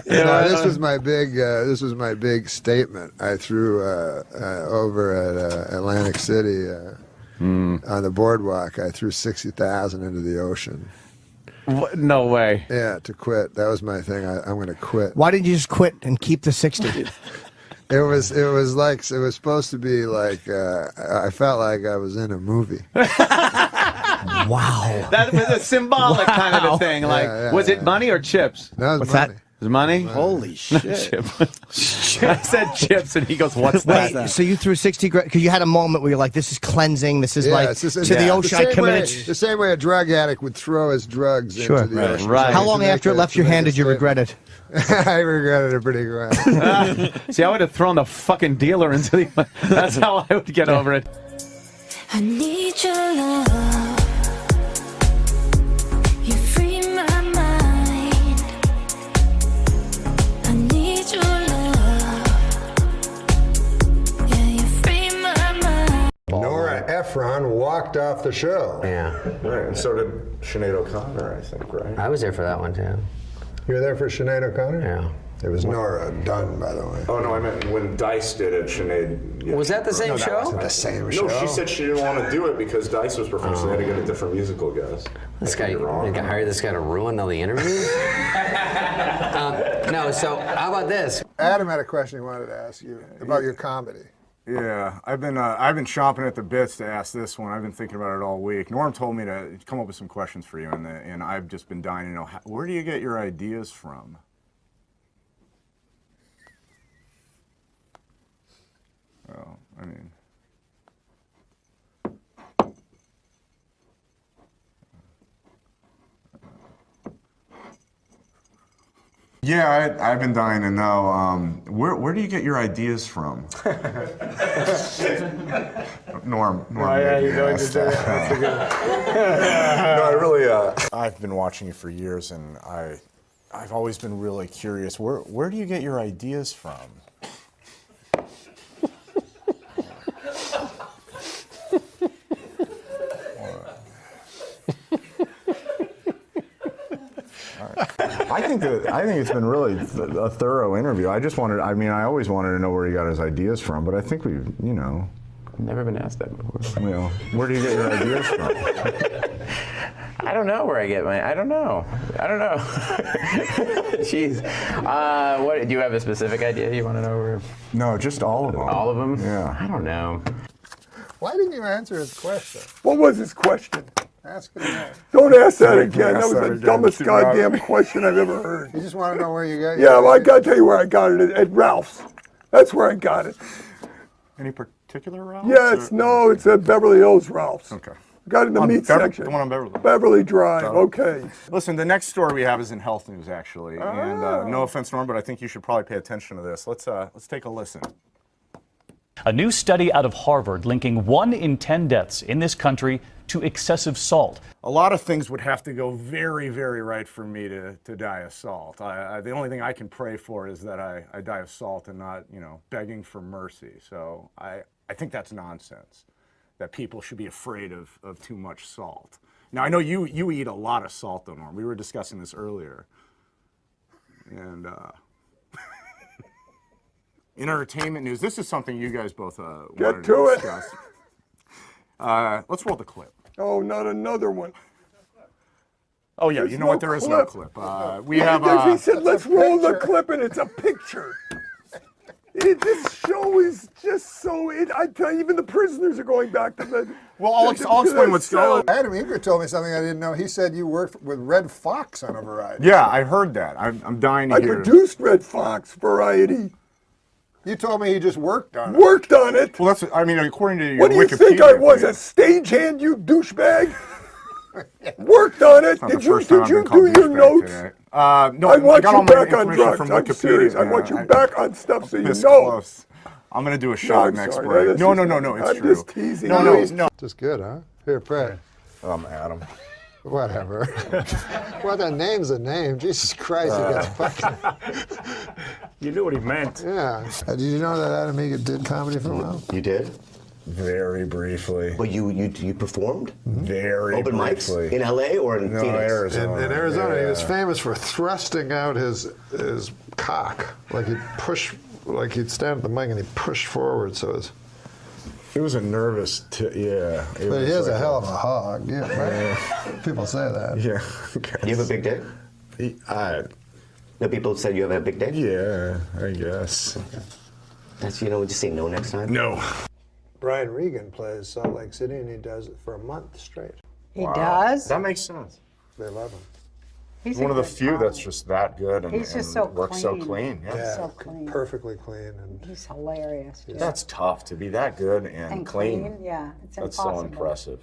This was my big statement I threw over at Atlantic City on the boardwalk. I threw 60,000 into the ocean. What? No way. Yeah, to quit. That was my thing. I'm going to quit. Why didn't you just quit and keep the 60? It was supposed to be like I felt like I was in a movie. Wow. That was a symbolic kind of a thing. Like, was it money or chips? That was What's money. that? Was it money? Holy shit. I said chips, and he goes, "What's Wait, that?" so you threw 60 grand because you had a moment where you're like, "This is cleansing. This is like it's just- to the ocean." I committed. The same way a drug addict would throw his drugs into the ocean. How long after it left your hand did you regret it? I regretted it pretty good. See, I would have thrown the fucking dealer into the. That's how I would get over it. I need your love. You free my mind. I need your love. Yeah, you free my mind. Nora Ephron walked off the show. Yeah. Right, and so did Sinead O'Connor, I think, right? I was there for that one, too. You were there for Sinead O'Connor? Yeah. It was Nora Dunn, by the way. Oh no, I meant when Dice did it, Sinead. Yeah. Was that the same No, show? that wasn't the same show. No, she said she didn't want to do it because Dice was performing, so they had to get a different musical guest. This guy, you hired this guy to ruin all the interviews? No, so how about this? Adam had a question he wanted to ask you about your comedy. Yeah, I've been chomping at the bits to ask this one. I've been thinking about it all week. Norm told me to come up with some questions for you, and I've just been dying to know, where do you get your ideas from? Well, I mean, yeah, I've been dying to know, where do you get your ideas from? Norm. Yeah, you know, that's a good. No, I really, I've been watching you for years, and I've always been really curious. Where do you get your ideas from? I think it's been really a thorough interview. I always wanted to know where he got his ideas from, but I think Never been asked that before. Well, where do you get your ideas from? I don't know where I get I don't know. Jeez. What, do you have a specific idea you want to know where? No, just all of them. All of them? Yeah. I don't know. Why didn't you answer his question? What was his question? Ask it again. Don't ask that again. That was the dumbest goddamn question I've ever heard. You just want to know where you got it? Yeah, well, I got to tell you where I got it, at Ralph's. That's where I got it. Any particular Ralph's? Yes, no, it's at Beverly Hills Ralph's. Okay. Got it in the meat section. The one on Beverly. Beverly Drive, okay. Listen, the next story we have is in health news, actually. And no offense, Norm, but I think you should probably pay attention to this. Let's take a listen. A new study out of Harvard linking 1 in 10 deaths in this country to excessive salt. A lot of things would have to go very, very right for me to die of salt. The only thing I can pray for is that I die of salt and not, begging for mercy. So I think that's nonsense, that people should be afraid of too much salt. Now, I know you eat a lot of salt, though, Norm. We were discussing this earlier. And in entertainment news, this is something you guys both wanted to discuss. Let's roll the clip. Oh, not another one. Oh, yeah, There's you know what? There is no clip. We have. He said, let's roll the clip, and it's a picture. This show is just so. I tell you, even the prisoners are going back to bed. Well, I'll explain what's going on. Adam Inger told me something I didn't know. He said you worked with Red Fox on a variety. Yeah, I heard that. I'm dying to hear it. I produced Red Fox Variety. You told me he just worked on it. Worked on it? Well, according to your Wikipedia. What do you think I was, a stagehand, you douchebag? Worked on it. Did you do your notes? No, I want got you all my back on information drugs. from I'm Wikipedia. serious. I want you back on stuff so you know. Close. I'm going to do a shot next sorry. break. No, it's I'm true. just teasing. No. Just good, huh? Here, pray. Adam. Whatever. Well, that name's a name. Jesus Christ, he gets fucking. You knew what he meant. Yeah. Did you know that Adam Egan did comedy for a while? You did? Very briefly. But you performed? Very Open briefly. mics? In LA or in Phoenix? Arizona. In Arizona. Yeah. He was famous for thrusting out his cock. Like he'd stand at the mic and he'd push forward so his... It was a nervous, But he has a hell of a hog. Yeah, right? People say that. Yeah. You have a big dick? No, people said you have a big dick? Yeah, I guess. That's, just say no next time? No. Brian Regan plays Salt Lake City, and he does it for a month straight. He does? That makes sense. They love him. He's one of the good few comic. that's just that good and, He's just so works clean. so clean. Yeah. So clean. Perfectly clean. And he's hilarious. Too. That's tough to be that good and clean. Yeah, it's That's impossible. so impressive.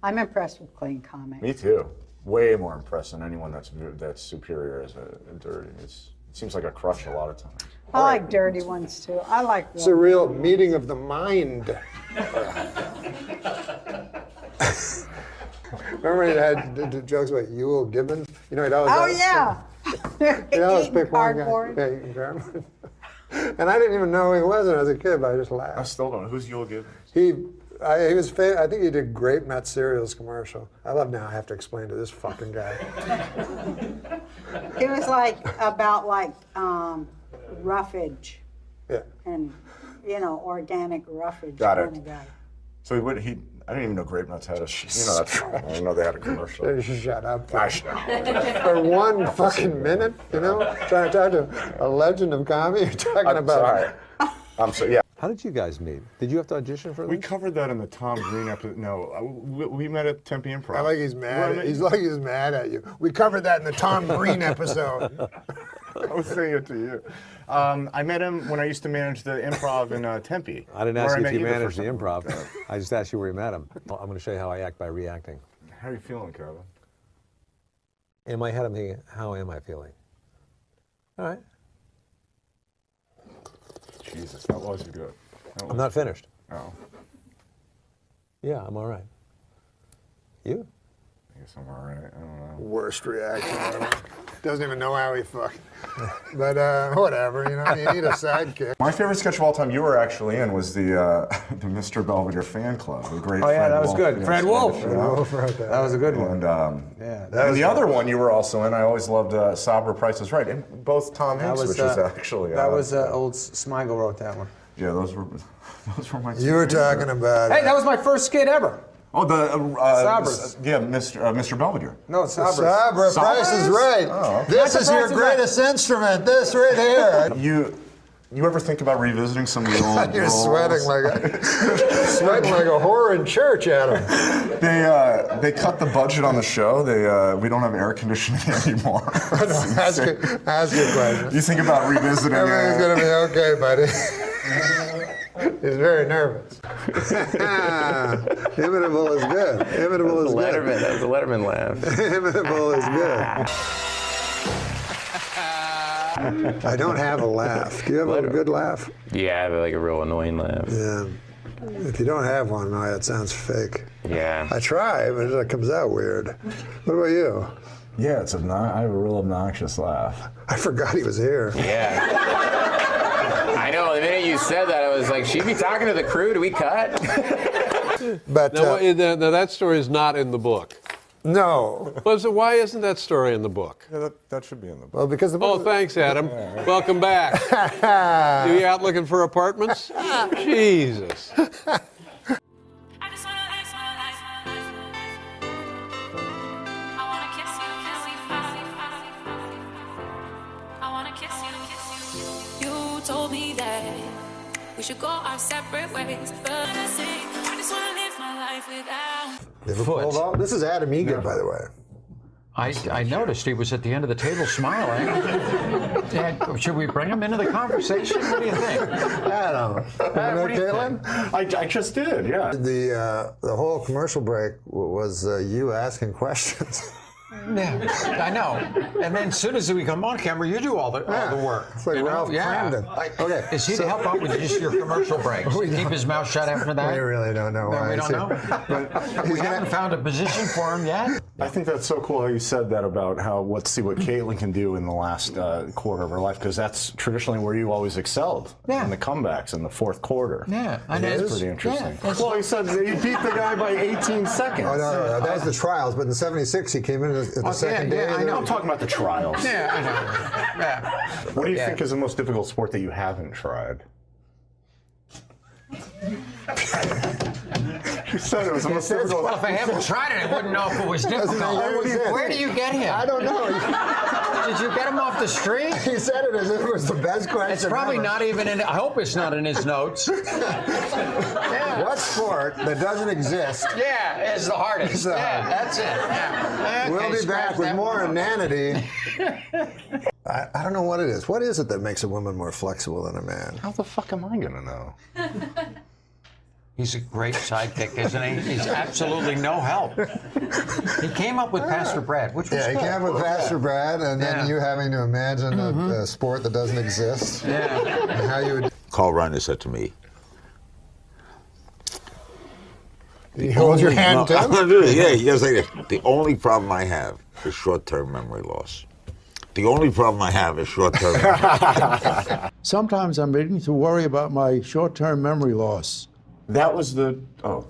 I'm impressed with clean comics. Me too. Way more impressed than anyone that's superior as a dirty. It seems like a crush a lot of times. I like dirty ones too. I like. It's a real meeting of the mind. Remember he had the jokes about Ewell Gibbons? He'd always he'd always pick one guy. Yeah, eating cardboard. And I didn't even know who he was when I was a kid, but I just laughed. I still don't know. Who's Ewell Gibbons? He He was. I think he did Grape Met cereals commercial. I love now. I have to explain to this fucking guy. It was like about like roughage. Yeah. And organic roughage Got it. kind of guy. So I didn't even know Grape Nuts had a. That's I didn't know they had a commercial. Shut up. For one fucking minute, trying to talk to a legend of comedy. You're talking about. I'm sorry. Yeah. How did you guys meet? Did you have to audition for this? We covered that in the Tom Green episode. No, we met at Tempe Improv. I like he's mad. He's like he's mad at you. We covered that in the Tom Green episode. I was saying it to you. I met him when I used to manage the Improv in Tempe. I didn't ask you if you managed the Improv. I just asked you where you met him. I'm going to show you how I act by reacting. How are you feeling, Kevin? In my head, I'm thinking, how am I feeling? All right. Jesus, that was good. I'm not finished. Oh. Yeah, I'm all right. You? I guess I'm all right. I don't know. Worst reaction ever. Doesn't even know how he fucked. But whatever, you need a sidekick. My favorite sketch of all time you were actually in was the Mr. Belvedere fan club. The great yeah, Fred that was Wolf, good. Fred Wolf. Fred Wolf wrote that. That was a good one. And, and the other one you were also in, I always loved Sabra Price is Right. And both Tom Hanks, which was actually... that was old Smigel wrote that one. Yeah, those were my You were talking about... Hey, that was my first skit ever. Oh, the Sabras. Yeah, Mr. Belvedere. No, Sabras. Sabra Price is Right. Oh, okay. This is your greatest instrument. This right here. You ever think about revisiting some of the old You're roles? sweating like a whore in church, Adam. They cut the budget on the show. We don't have air conditioning anymore. Ask your question. You think about revisiting Everything's going to be okay, buddy. He's very nervous. Imitable is good. Imitable is good. That was a Letterman laugh. Imitable is good. I don't have a laugh. Do you have a good laugh? Yeah, I have like a real annoying laugh. Yeah. If you don't have one, no, it sounds fake. Yeah. I try, but it comes out weird. What about you? Yeah, I have a real obnoxious laugh. I forgot he was here. Yeah. I know, the minute you said that, I was like, should you be talking to the crew? Do we cut? But now, that story is not in the book. No. Well, so why isn't that story in the book? Yeah, that should be in the book. Well, because the book thanks, Adam. Welcome back. You out looking for apartments? Jesus. Told me that we should go our separate ways, but I just want to live my life without. This is Adam Egan, by the way. I noticed he was at the end of the table smiling. Should we bring him into the conversation? What do you think? Adam. What do you think? I just did, yeah. The whole commercial break was you asking questions. Yeah, I know. And then as soon as we come on camera, you do all the work. It's like Ralph Cramden. Okay. Is he to help out with just your commercial breaks? Keep his mouth shut after that? We really don't know why. We don't know? But we haven't found a position for him yet? I think that's so cool how you said that about how let's see what Caitlin can do in the last quarter of her life, because that's traditionally where you always excelled in the comebacks in the fourth quarter. Yeah, it is pretty interesting. Yeah, well, he said he beat the guy by 18 seconds. Oh, no, that was the trials, but in '76 he came in at the second day. I know. I'm talking about the trials. Yeah, I know. Yeah. What do you think is the most difficult sport that you haven't tried? You said it was the most difficult. Well, if I haven't tried it, I wouldn't know if it was difficult. Where do you get him? I don't know. Did you get him off the street? He said it as if it was the best question. It's probably ever. not even in. I hope it's not in his notes. What sport that doesn't exist? Yeah, is the hardest. That's it. Yeah. Okay, we'll be back with more one. inanity. I don't know what it is. What is it that makes a woman more flexible than a man? How the fuck am I gonna know? He's a great sidekick, isn't he? He's absolutely no help. He came up with Pastor Brad, which was he good. came up with Pastor Brad, and then you having to imagine a sport that doesn't exist. Yeah. And how you would. Carl Reiner said to me, You hold your hand too? Yeah, he goes like this. The only problem I have is short-term memory loss. The only problem I have is short-term memory. Sometimes I'm beginning to worry about my short-term memory loss. That was the, oh.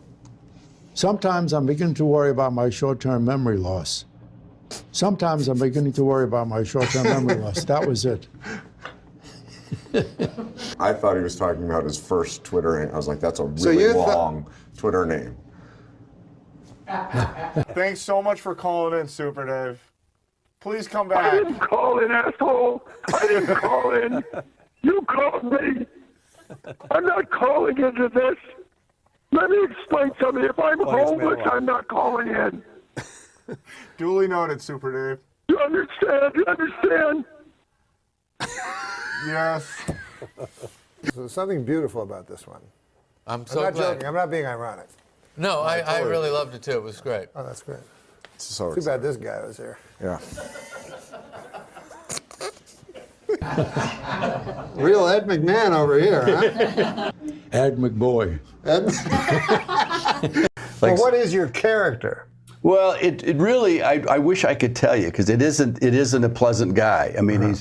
Sometimes I'm beginning to worry about my short-term memory loss. Sometimes I'm beginning to worry about my short-term memory loss. That was it. I thought he was talking about his first Twitter name. I was like, that's a really long Twitter name. Thanks so much for calling in, Super Dave. Please come back. I didn't call in, asshole. I didn't call in. You called me. I'm not calling into this. Let me explain something. If I'm homeless, I'm not calling in. Duly noted, Super Dave. You understand? You understand? Yes. There's something beautiful about this one. I'm I'm not joking. I'm not being ironic. No, I really loved it too. It was great. Oh, that's great. So Too bad this guy was here. Yeah. Real Ed McMahon over here, huh? Ed McBoy. Well, what is your character? Well, it really, I wish I could tell you, because it isn't a pleasant guy. I mean,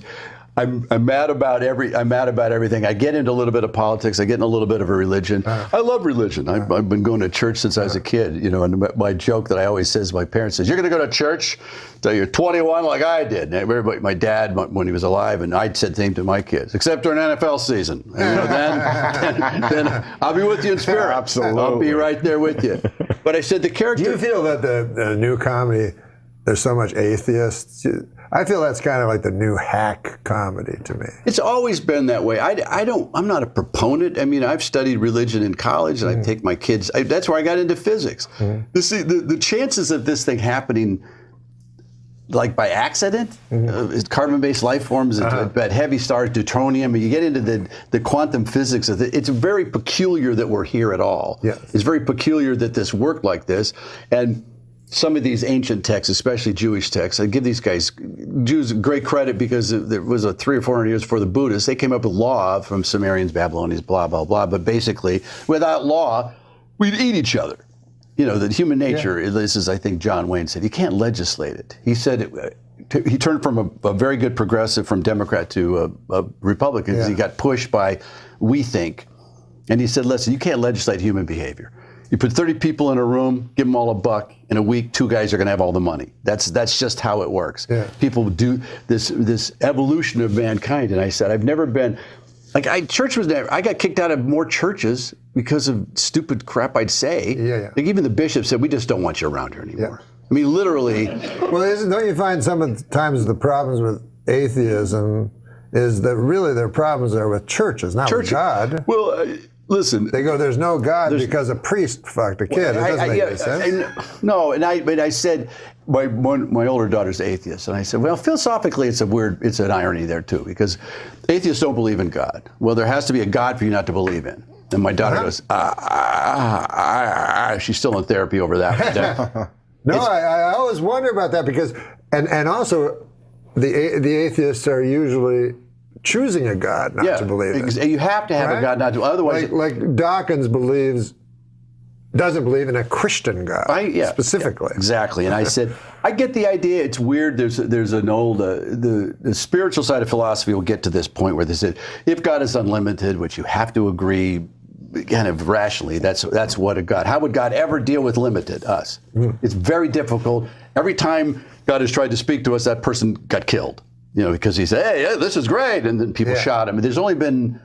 I'm mad about everything. I get into a little bit of politics. I get in a little bit of a religion. I love religion. I've been going to church since I was a kid. You know, and my joke that I always say to my parents is, "You're going to go to church till you're 21, like I did." And everybody, my dad, when he was alive, and I said the same to my kids, except during NFL season. And, you know, then I'll be with you in spirit. Absolutely, I'll be right there with you. But I said the character. Do you feel that the new comedy, there's so much atheists? I feel that's kind of like the new hack comedy to me. It's always been that way. I'm not a proponent. I mean, I've studied religion in college, and I take my kids. That's where I got into physics. The chances of this thing happening, like by accident, carbon-based life forms, at heavy stars, deuterium, you get into the quantum physics of it. It's very peculiar that we're here at all. Yes. It's very peculiar that this worked like this. And some of these ancient texts, especially Jewish texts, I give these Jews great credit, because there was 300 or 400 years before the Buddhists. They came up with law from Sumerians, Babylonians, blah, blah, blah. But basically, without law, we'd eat each other. You know, the human nature, this is, I think John Wayne said, you can't legislate it. He said, he turned from a very good progressive, from Democrat to a Republican, because he got pushed by we think. And he said, listen, you can't legislate human behavior. You put 30 people in a room, give them all $1. In a week, 2 guys are going to have all the money. That's just how it works. Yeah. People do this evolution of mankind. And I said, I've never been, like, I got kicked out of more churches because of stupid crap I'd say. Like, even the bishop said, we just don't want you around here anymore. I mean, literally. Well, don't you find sometimes the problems with atheism is that really their problems are with churches, not with God? Well, listen. They go, there's no God because a priest fucked a kid. It doesn't make any sense. No, but I said, my older daughter's atheist, and I said, well, philosophically, it's an irony there too, because atheists don't believe in God. Well, there has to be a God for you not to believe in. And my daughter goes, she's still in therapy over that. No, I always wonder about that, because, and also, the atheists are usually choosing a God not to believe in. You have to have a God not to, otherwise. Like Dawkins doesn't believe in a Christian God specifically. Yeah, exactly. And I said, I get the idea. It's weird. There's an old, the spiritual side of philosophy will get to this point where they said, if God is unlimited, which you have to agree kind of rationally, that's what a God. How would God ever deal with limited, us? It's very difficult. Every time God has tried to speak to us, that person got killed. You know, because he said, hey, this is great, and then people shot him. There's only been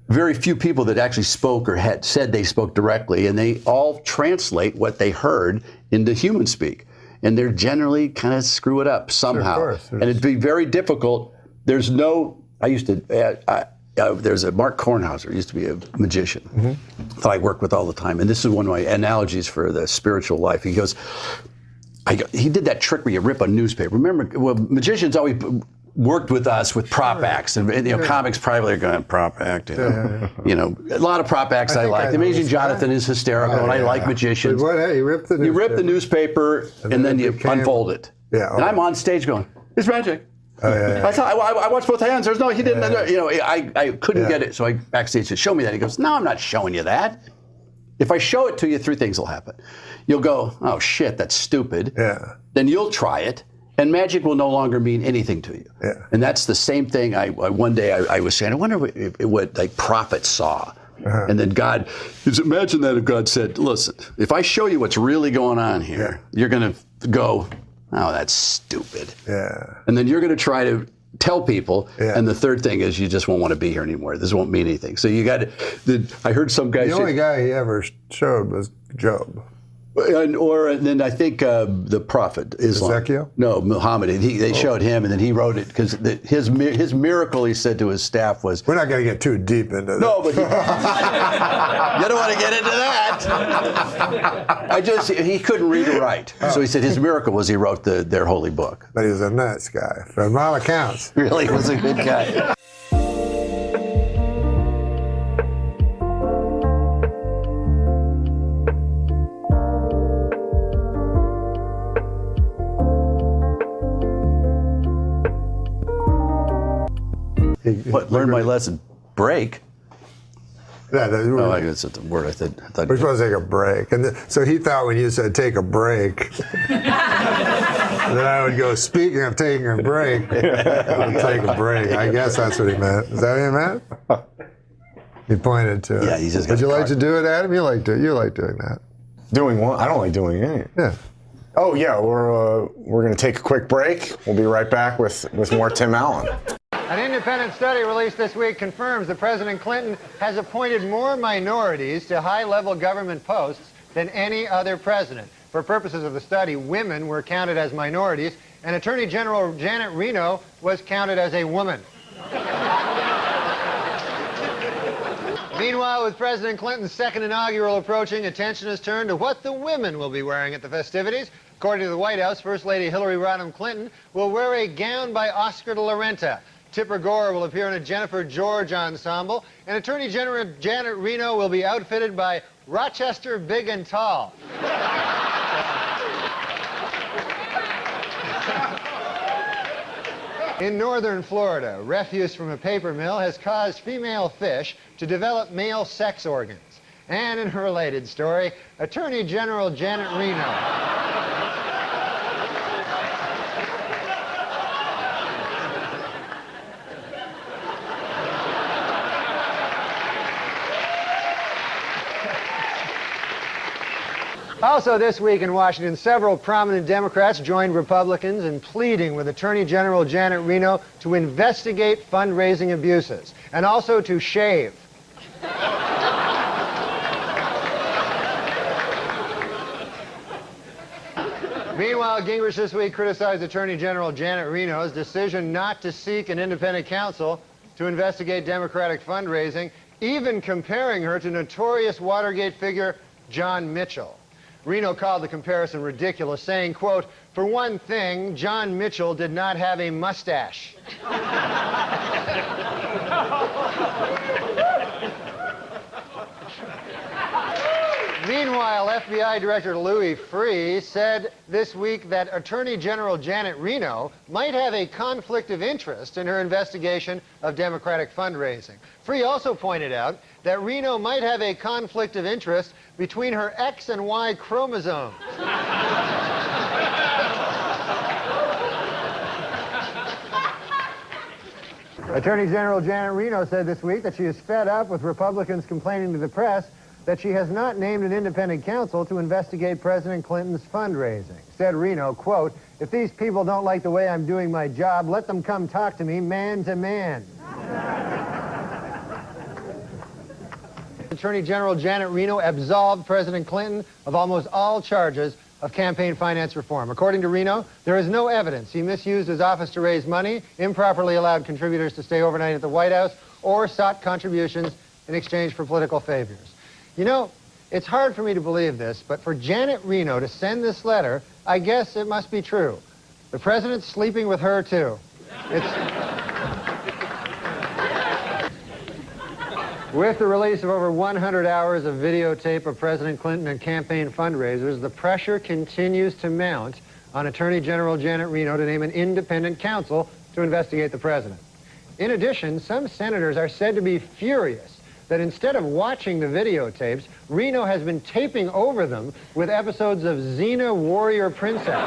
very few people that actually spoke or had said they spoke directly, and they all translate what they heard into human speak. And they're generally kind of screw it up somehow. Sure, of course. And it'd be very difficult. There's no, there's a Mark Kornhauser, used to be a magician that I work with all the time. And this is one of my analogies for the spiritual life. He goes, he did that trick where you rip a newspaper. Remember, well, magicians always worked with us with prop acts, and comics probably are going prop act. You know, a lot of prop acts I like. The Amazing Jonathan is hysterical, and I like magicians. You rip the newspaper, and then you unfold it. And I'm on stage going, it's magic. I watched both hands. There's no, he didn't. You know, I couldn't get it, so I backstage said, show me that. He goes, no, I'm not showing you that. If I show it to you, 3 things will happen. You'll go, oh shit, that's stupid. Then you'll try it. And magic will no longer mean anything to you. And that's the same thing. One day I was saying, I wonder what like prophets saw. And then God, imagine that if God said, listen, if I show you what's really going on here, you're going to go, oh, that's stupid. Yeah. And then you're going to try to tell people. And the third thing is you just won't want to be here anymore. This won't mean anything. So you got to, I heard some guy The say, only guy he ever showed was Job. And then I think the prophet Islam. Ezekiel? No, Muhammad. They showed him, and then he wrote it because his miracle, he said to his staff, was. We're not going to get too deep into that. No, but you don't want to get into that. He couldn't read or write, so he said his miracle was he wrote their holy book. But he was a nice guy, from all accounts. Really, he was a good guy. What? Learn my lesson. Break. Yeah, oh, I guess it's a word. I thought. We're supposed to take a break, and so he thought when you said take a break, then I would go. Speaking of taking a break, I would take a break. I guess that's what he meant. Is that what he meant? He pointed to it. Yeah, he's just. Would you like to do it, Adam? You like doing that? Doing what? I don't like doing it. Yeah. Oh yeah, we're going to take a quick break. We'll be right back with more Tim Allen. An independent study released this week confirms that President Clinton has appointed more minorities to high-level government posts than any other president. For purposes of the study, women were counted as minorities, and Attorney General Janet Reno was counted as a woman. Meanwhile, with President Clinton's second inaugural approaching, attention is turned to what the women will be wearing at the festivities. According to the White House, First Lady Hillary Rodham Clinton will wear a gown by Oscar de la Renta. Tipper Gore will appear in a Jennifer George ensemble, and Attorney General Janet Reno will be outfitted by Rochester Big and Tall. In northern Florida, refuse from a paper mill has caused female fish to develop male sex organs. And in a related story, Attorney General Janet Reno. Also this week in Washington, several prominent Democrats joined Republicans in pleading with Attorney General Janet Reno to investigate fundraising abuses and also to shave. Meanwhile, Gingrich this week criticized Attorney General Janet Reno's decision not to seek an independent counsel to investigate Democratic fundraising, even comparing her to notorious Watergate figure John Mitchell. Reno called the comparison ridiculous, saying, quote, "For one thing, John Mitchell did not have a mustache." Meanwhile, FBI Director Louis Freeh said this week that Attorney General Janet Reno might have a conflict of interest in her investigation of Democratic fundraising. Freeh also pointed out that Reno might have a conflict of interest between her X and Y chromosomes. Attorney General Janet Reno said this week that she is fed up with Republicans complaining to the press that she has not named an independent counsel to investigate President Clinton's fundraising. Said Reno, quote, "If these people don't like the way I'm doing my job, let them come talk to me man to man." Attorney General Janet Reno absolved President Clinton of almost all charges of campaign finance reform. According to Reno, there is no evidence he misused his office to raise money, improperly allowed contributors to stay overnight at the White House, or sought contributions in exchange for political favors. You know, it's hard for me to believe this, but for Janet Reno to send this letter, I guess it must be true. The president's sleeping with her, too. With the release of over 100 hours of videotape of President Clinton and campaign fundraisers, the pressure continues to mount on Attorney General Janet Reno to name an independent counsel to investigate the president. In addition, some senators are said to be furious that instead of watching the videotapes, Reno has been taping over them with episodes of Xena Warrior Princess.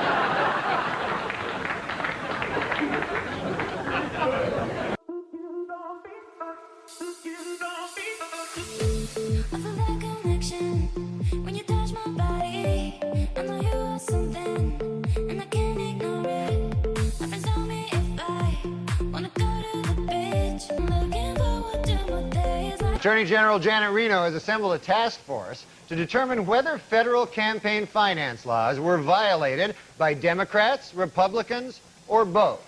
want something, and I can't ignore it. My friends tell me if I wanna go to the beach, I'm looking forward to my days like. Attorney General Janet Reno has assembled a task force to determine whether federal campaign finance laws were violated by Democrats, Republicans, or both.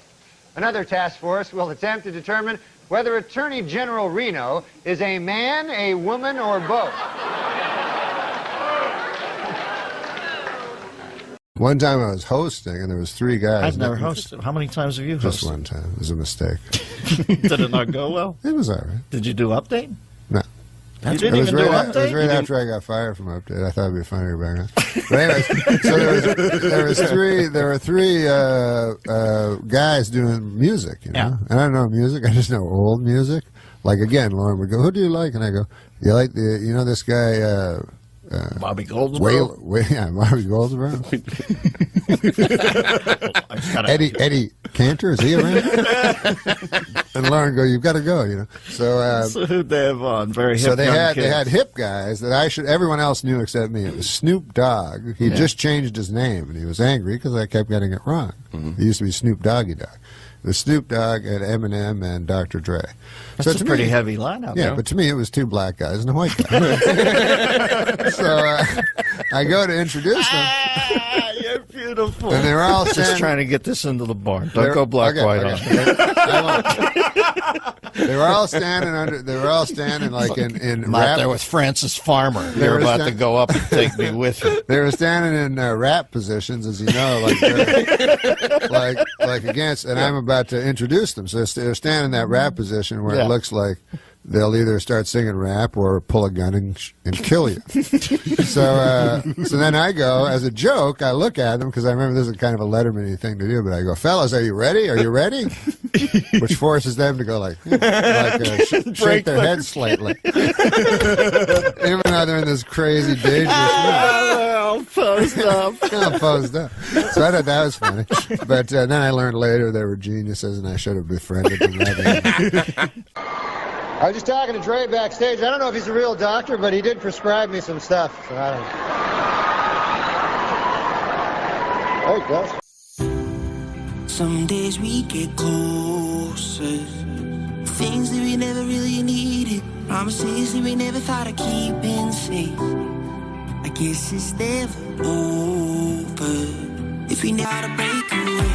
Another task force will attempt to determine whether Attorney General Reno is a man, a woman, or both. One time I was hosting, and there was 3 guys. I've never hosted. How many times have you hosted? Just one time. It was a mistake. Did it not go well? It was all right. Did you do update? No. You didn't even do update? It was right after I got fired from Update. I thought it'd be funnier back then. But anyways, so there were three guys doing music, you know. Yeah. And I don't know music. I just know old music. Like again, Lauren would go, "Who do you like?" And I go, "You like this guy." Bobby Goldsboro? Yeah, Bobby Goldsboro. Eddie Cantor, is he around? And Lauren go, "You've got to go," you know. So who'd they have on? Very hip. So they young kids. had hip guys that everyone else knew except me. It was Snoop Dogg. He just changed his name, and he was angry because I kept getting it wrong. He used to be Snoop Doggy Dogg. It was Snoop Dogg and Eminem and Dr. Dre. That's a pretty heavy lineup. Yeah, though. but to me it was 2 black guys and a white guy. So I go to introduce them. You're beautiful. And they're all just standing, trying to get this into the barn. Don't go black white on. They were all standing They were all standing like in I'm rap. out there with Francis Farmer. You're about to go up and take me with you. They were standing in rap positions, as you know, like against. And I'm about to introduce them, so they're standing in that rap position where it looks like they'll either start singing rap or pull a gun and kill you. So then I go, as a joke, I look at them, because I remember this is kind of a Letterman-y thing to do, but I go, "Fellas, are you ready? Are you ready?" Which forces them to go shake their heads slightly. Even though they're in this crazy, dangerous mood. All posed up. All posed up. So I thought that was funny. But then I learned later they were geniuses, and I should have befriended them rather than... I was just talking to Dre backstage. I don't know if he's a real doctor, but he did prescribe me some stuff. So I don't know. There you go. Some days we get closer. Things that we never really needed. Promises that we never thought of keeping safe. I guess it's never over if we know how to break away.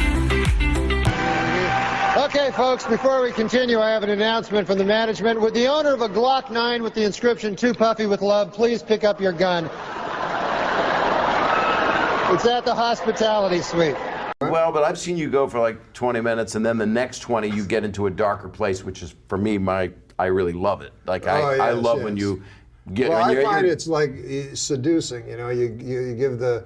Okay, folks, before we continue, I have an announcement from the management. Would the owner of a Glock 9 with the inscription, "Too Puffy with Love," please pick up your gun? It's at the hospitality suite. Well, but I've seen you go for like 20 minutes, and then the next 20 you get into a darker place, which is, for me, I really love it. Like, I love when you get... Well, I find it's like seducing, you know. You give the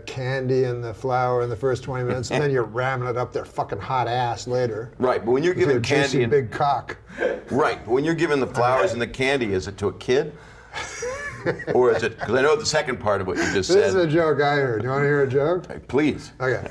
candy and the flour in the first 20 minutes, and then you're ramming it up their fucking hot ass later. Right, but when you're giving candy and big cock. Right, but when you're giving the flowers and the candy, is it to a kid? Or is it, because I know the second part of what you just said. This is a joke I heard. You want to hear a joke? Please. Okay.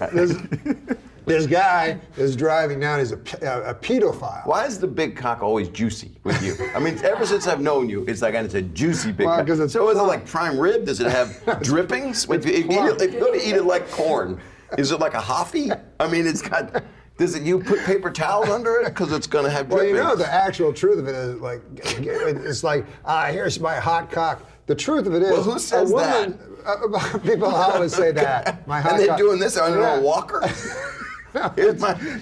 This guy is driving down. He's a pedophile. Why is the big cock always juicy with you? I mean, ever since I've known you, it's like, and it's a juicy big cock. So is it like prime rib? Does it have drippings? If you're going to eat it like corn, is it like a Hoffy? I mean, it's got... you put paper towels under it because it's going to have drippings? Well, you know, the actual truth of it is like, it's like, here's my hot cock. The truth of it is, well, who says that? People always say that. My hot and they're cock. doing this on a walker? No,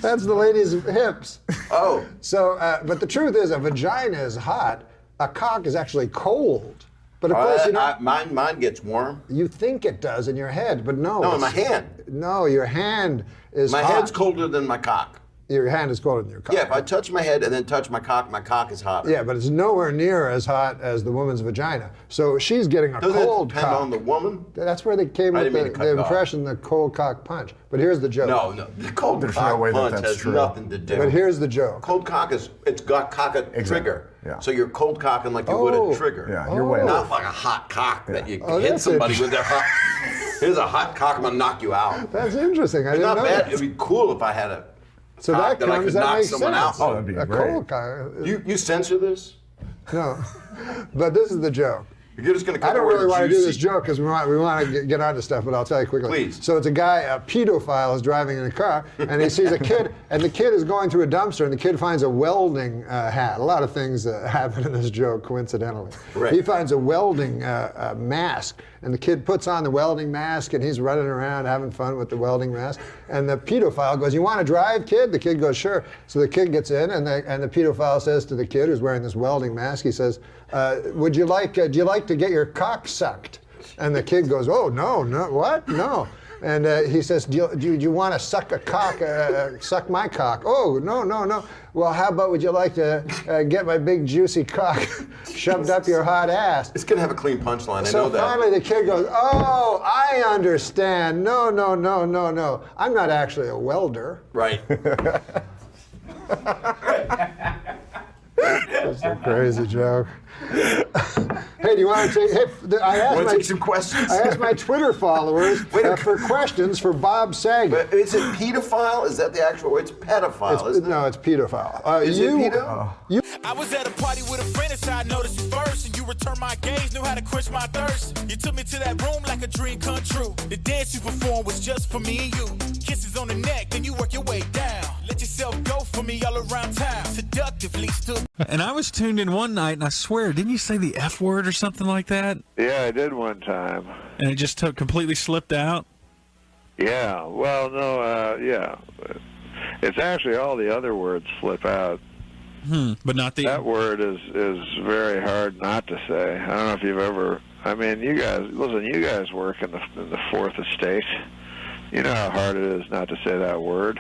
that's the lady's hips. Oh. So, but the truth is, a vagina is hot. A cock is actually cold. But of course, you know, mine gets warm. You think it does in your head, but no. No, in my hand. No, your hand is My hot. head's colder than my cock. Your hand is colder than your cock. Yeah, if I touch my head and then touch my cock is hotter. Yeah, but it's nowhere near as hot as the woman's vagina. So she's getting a cold depend cock. on the woman? That's where they came with the impression, the cold cock punch. But here's the joke. No, the cold cock punch has nothing to do. But here's the joke. Cold cock it's got cock a trigger. Yeah. So you're cold cocking like you would a trigger. Yeah, you're way off. Not like a hot cock that you hit somebody with their hot. Here's a hot cock, I'm gonna knock you out. That's interesting. I It's didn't not know bad. that. It'd be cool if I had a So cock that I comes, could that knock makes someone sense. out. A cold cock. You censor this? No. But this is the joke. You're just going to I don't really want to do this juicy. joke because we want to get onto stuff, but I'll tell you quickly. Please. So it's a guy, a pedophile, is driving in a car, and he sees a kid, and the kid is going through a dumpster, and the kid finds a welding hat. A lot of things happen in this joke, coincidentally. Right. He finds a welding mask, and the kid puts on the welding mask, and he's running around having fun with the welding mask. And the pedophile goes, "You want to drive, kid?" The kid goes, "Sure." So the kid gets in, and the pedophile says to the kid who's wearing this welding mask, he says, do you like to get your cock sucked? And the kid goes, "Oh, no, what? No." And he says, do you want to suck a cock, suck my cock? "Oh, no. Well, how about would you like to get my big juicy cock shoved up your hot ass?" It's going to have a clean punchline. So I know that. finally the kid goes, "Oh, I understand. No. I'm not actually a welder." Right. That's a crazy joke. Hey, do you want to take? Hey, Want to take some questions? I asked my Twitter followers for questions for Bob Saget. But is it pedophile? Is that the actual word? It's pedophile, isn't it? No, it's pedophile. Is it pedo? I was at a party with a friend and I noticed you first, and you returned my gaze, knew how to quench my thirst. You took me to that room like a dream come true. The dance you performed was just for me and you. Kisses on the neck, then you work your way down. Let yourself go for me all around town. Seductively stood. And I was tuned in one night, and I swear, didn't you say the F word or something like that? Yeah, I did one time. And it just completely slipped out? Yeah, well, no, yeah. It's actually all the other words slip out. But not the... That word is very hard not to say. I don't know if you've ever... I mean, you guys work in the fourth estate. You know how hard it is not to say that word.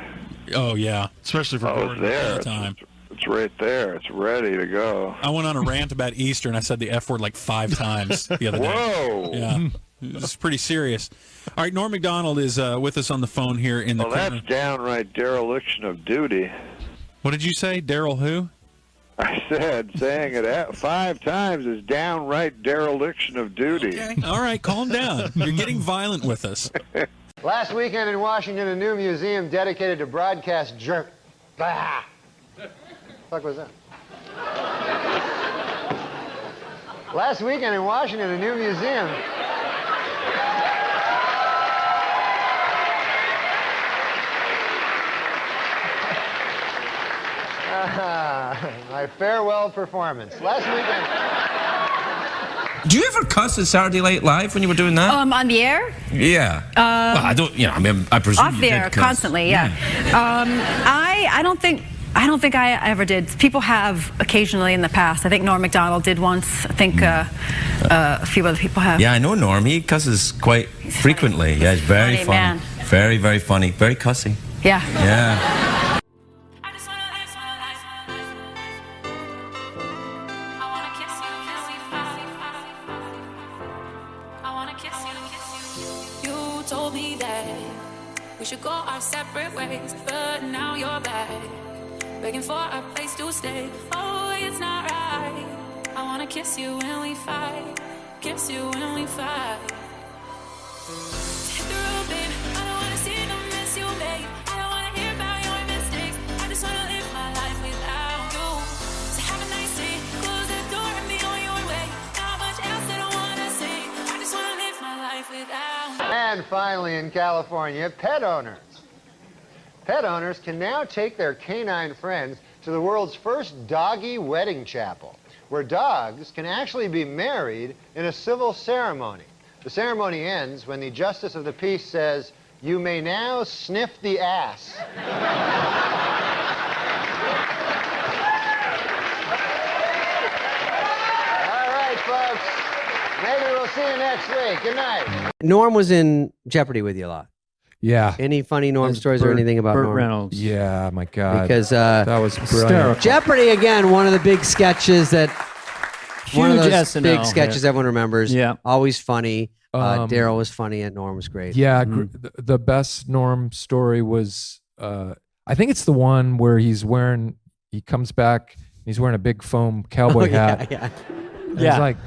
Oh, yeah. Especially for it's there. all the time. It's right there. It's ready to go. I went on a rant about Easter, and I said the F word like 5 times the other day. Whoa! Yeah. It's pretty serious. All right, Norm MacDonald is with us on the phone here in the corner. That's downright dereliction of duty. What did you say? Daryl who? I said saying it 5 times is downright dereliction of duty. Okay. All right, calm down. You're getting violent with us. Last weekend in Washington, a new museum dedicated to broadcast jerk. Bah! What the fuck was that? Last weekend in Washington, a new museum. My farewell performance. Last weekend. Do you ever cuss at Saturday Night Live when you were doing that? On the air? Yeah. Well, I don't. I mean, I presume Off you the did air, cuss. constantly. Yeah. I don't think I ever did. People have occasionally in the past. I think Norm MacDonald did once. I think a few other people have. Yeah, I know Norm. He cusses quite frequently. Yeah, he's very funny funny. man. Very, very funny. Very cussy. Yeah. Yeah. You told me that we should go our separate ways, but now you're back, begging for a place to stay. Oh, it's not right. I wanna kiss you when we fight, kiss you when we fight. Hit the road, babe. I don't wanna see the mess you made. I don't wanna hear about your mistakes. I just wanna live my life without you. So have a nice day. Close the door and be on your way. Not much else that I wanna say. I just wanna live my life without you. And finally in California, pet owners. Pet owners can now take their canine friends to the world's first doggy wedding chapel, where dogs can actually be married in a civil ceremony. The ceremony ends when the Justice of the Peace says, "You may now sniff the ass." All right, folks. Maybe we'll see you next week. Good night. Norm was in Jeopardy with you a lot. Yeah. Any funny Norm stories or anything about Burt Norm? Reynolds. Yeah, my God. Because that was brilliant. Jeopardy, again, one of the big sketches that one of Huge those SNL. big sketches everyone remembers. Yeah. Always funny. Daryl was funny and Norm was great. Yeah, the best Norm story was, I think it's the one where he comes back, he's wearing a big foam cowboy hat. Yeah. And he's like,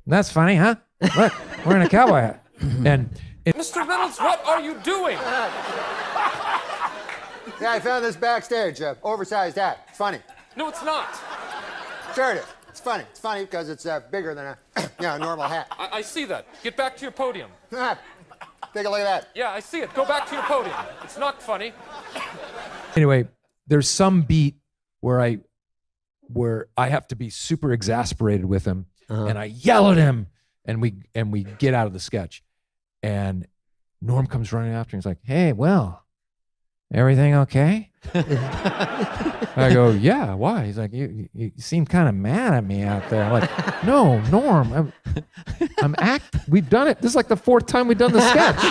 "That's funny, huh? Look, wearing a cowboy hat." And Mr. Reynolds, what are you doing? Yeah, I found this backstage. Oversized hat. It's funny. No, it's not. Sure it is. It's funny. It's funny because it's bigger than a normal hat. I see that. Get back to your podium. Take a look at that. Yeah, I see it. Go back to your podium. It's not funny. Anyway, there's some beat where I have to be super exasperated with him, and I yell at him, and we get out of the sketch, and Norm comes running after, and he's like, "Hey, well, everything okay?" I go, "Yeah, why?" He's like, you seem kind of mad at me out there. I'm like, "No, Norm, we've done it. This is like the 4th time we've done the sketch."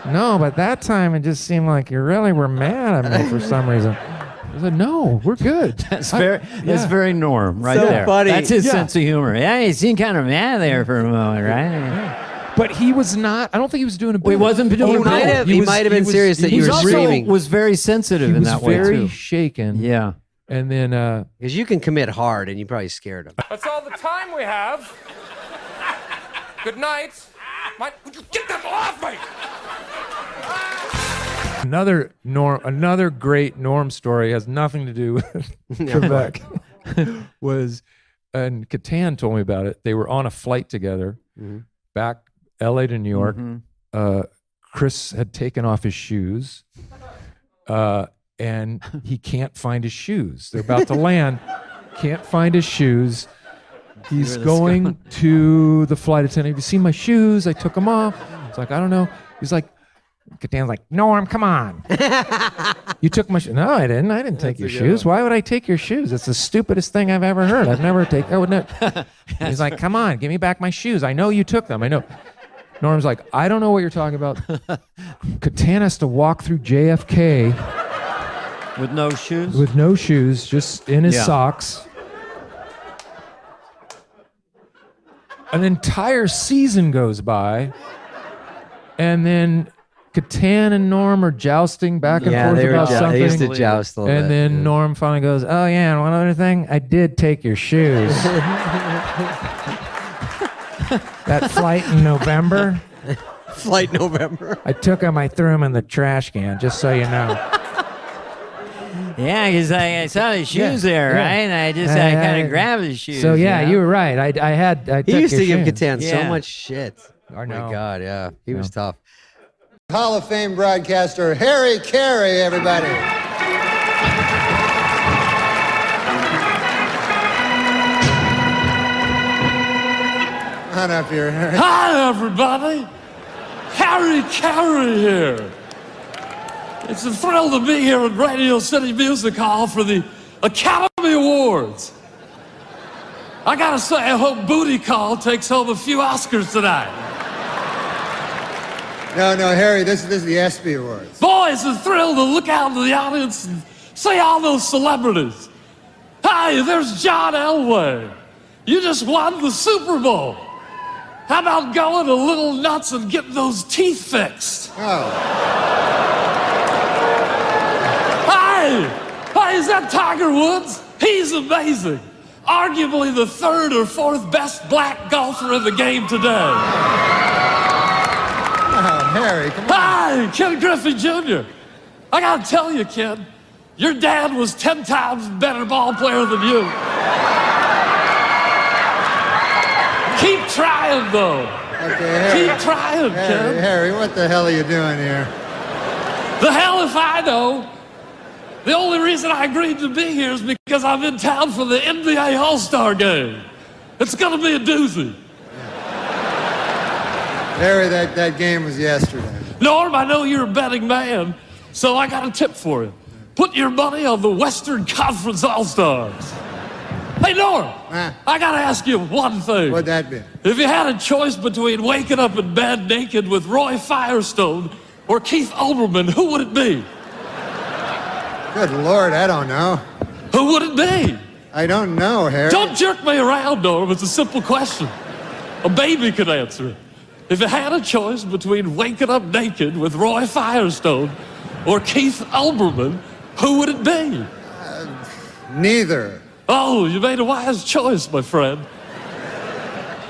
"No, but that time it just seemed like you really were mad at me for some reason." I said, "No, we're good." That's very Norm right so there. Funny. That's his sense of humor. Yeah, you seemed kind of mad there for a moment, right? Yeah. But he was not. I don't think he was doing a bit. He wasn't doing He might have been serious that you were screaming. He was very sensitive in that way, too. He was very shaken. Yeah. And then... Because you can commit hard, and you probably scared him. That's all the time we have. Good night. Would you get that off me? Another great Norm story has nothing to do with Trebek. And Catan told me about it. They were on a flight together back LA to New York. Chris had taken off his shoes, and he can't find his shoes. They're about to land, can't find his shoes. He's going to the flight attendant. "Have you seen my shoes? I took them off." It's like, "I don't know." He's like, Catan's like, "Norm, come on. You took my shoes." "No, I didn't. I didn't take your shoes. Why would I take your shoes? It's the stupidest thing I've ever heard. I would never." He's like, "Come on, give me back my shoes. I know you took them. I know." Norm's like, "I don't know what you're talking about." Catan has to walk through JFK with no shoes. With no shoes, just in his socks. An entire season goes by, and then Catan and Norm are jousting back and forth about something. They used to joust a little bit. And then Norm finally goes, "Oh yeah, and one other thing, I did take your shoes." That flight in November. Flight November. I took them, I threw them in the trash can, just so you know. Yeah, because I saw his shoes there, right? And I kind of grabbed his shoes. So yeah, you were right. I he used to give shoes. Catan so much shit. I know. Oh my God, yeah. He was tough. Hall of Fame broadcaster Harry Carey, everybody. Come on up here, Harry. Hi, everybody. Harry Carey here. It's a thrill to be here at Radio City Music Hall for the Academy Awards. I gotta say, I hope Booty Call takes home a few Oscars tonight. No, Harry, this is the ESPY Awards. Boy, it's a thrill to look out into the audience and see all those celebrities. Hi, there's John Elway. You just won the Super Bowl. How about going a little nuts and getting those teeth fixed? Oh. Hi, is that Tiger Woods? He's amazing. Arguably the 3rd or 4th best black golfer in the game today. Oh, Harry, come on. Hi, Ken Griffey Jr. I gotta tell you, Ken, your dad was 10 times better ball player than you. Keep trying, though. Okay, Harry. Keep trying, Ken. Harry, what the hell are you doing here? The hell if I know. The only reason I agreed to be here is because I'm in town for the NBA All-Star Game. It's gonna be a doozy. Harry, that game was yesterday. Norm, I know you're a betting man, so I got a tip for you. Put your money on the Western Conference All-Stars. Hey, Norm, I gotta ask you one thing. What'd that be? If you had a choice between waking up in bed naked with Roy Firestone or Keith Olbermann, who would it be? Good Lord, I don't know. Who would it be? I don't know, Harry. Don't jerk me around, Norm. It's a simple question. A baby could answer it. If you had a choice between waking up naked with Roy Firestone or Keith Olbermann, who would it be? Neither. Oh, you made a wise choice, my friend.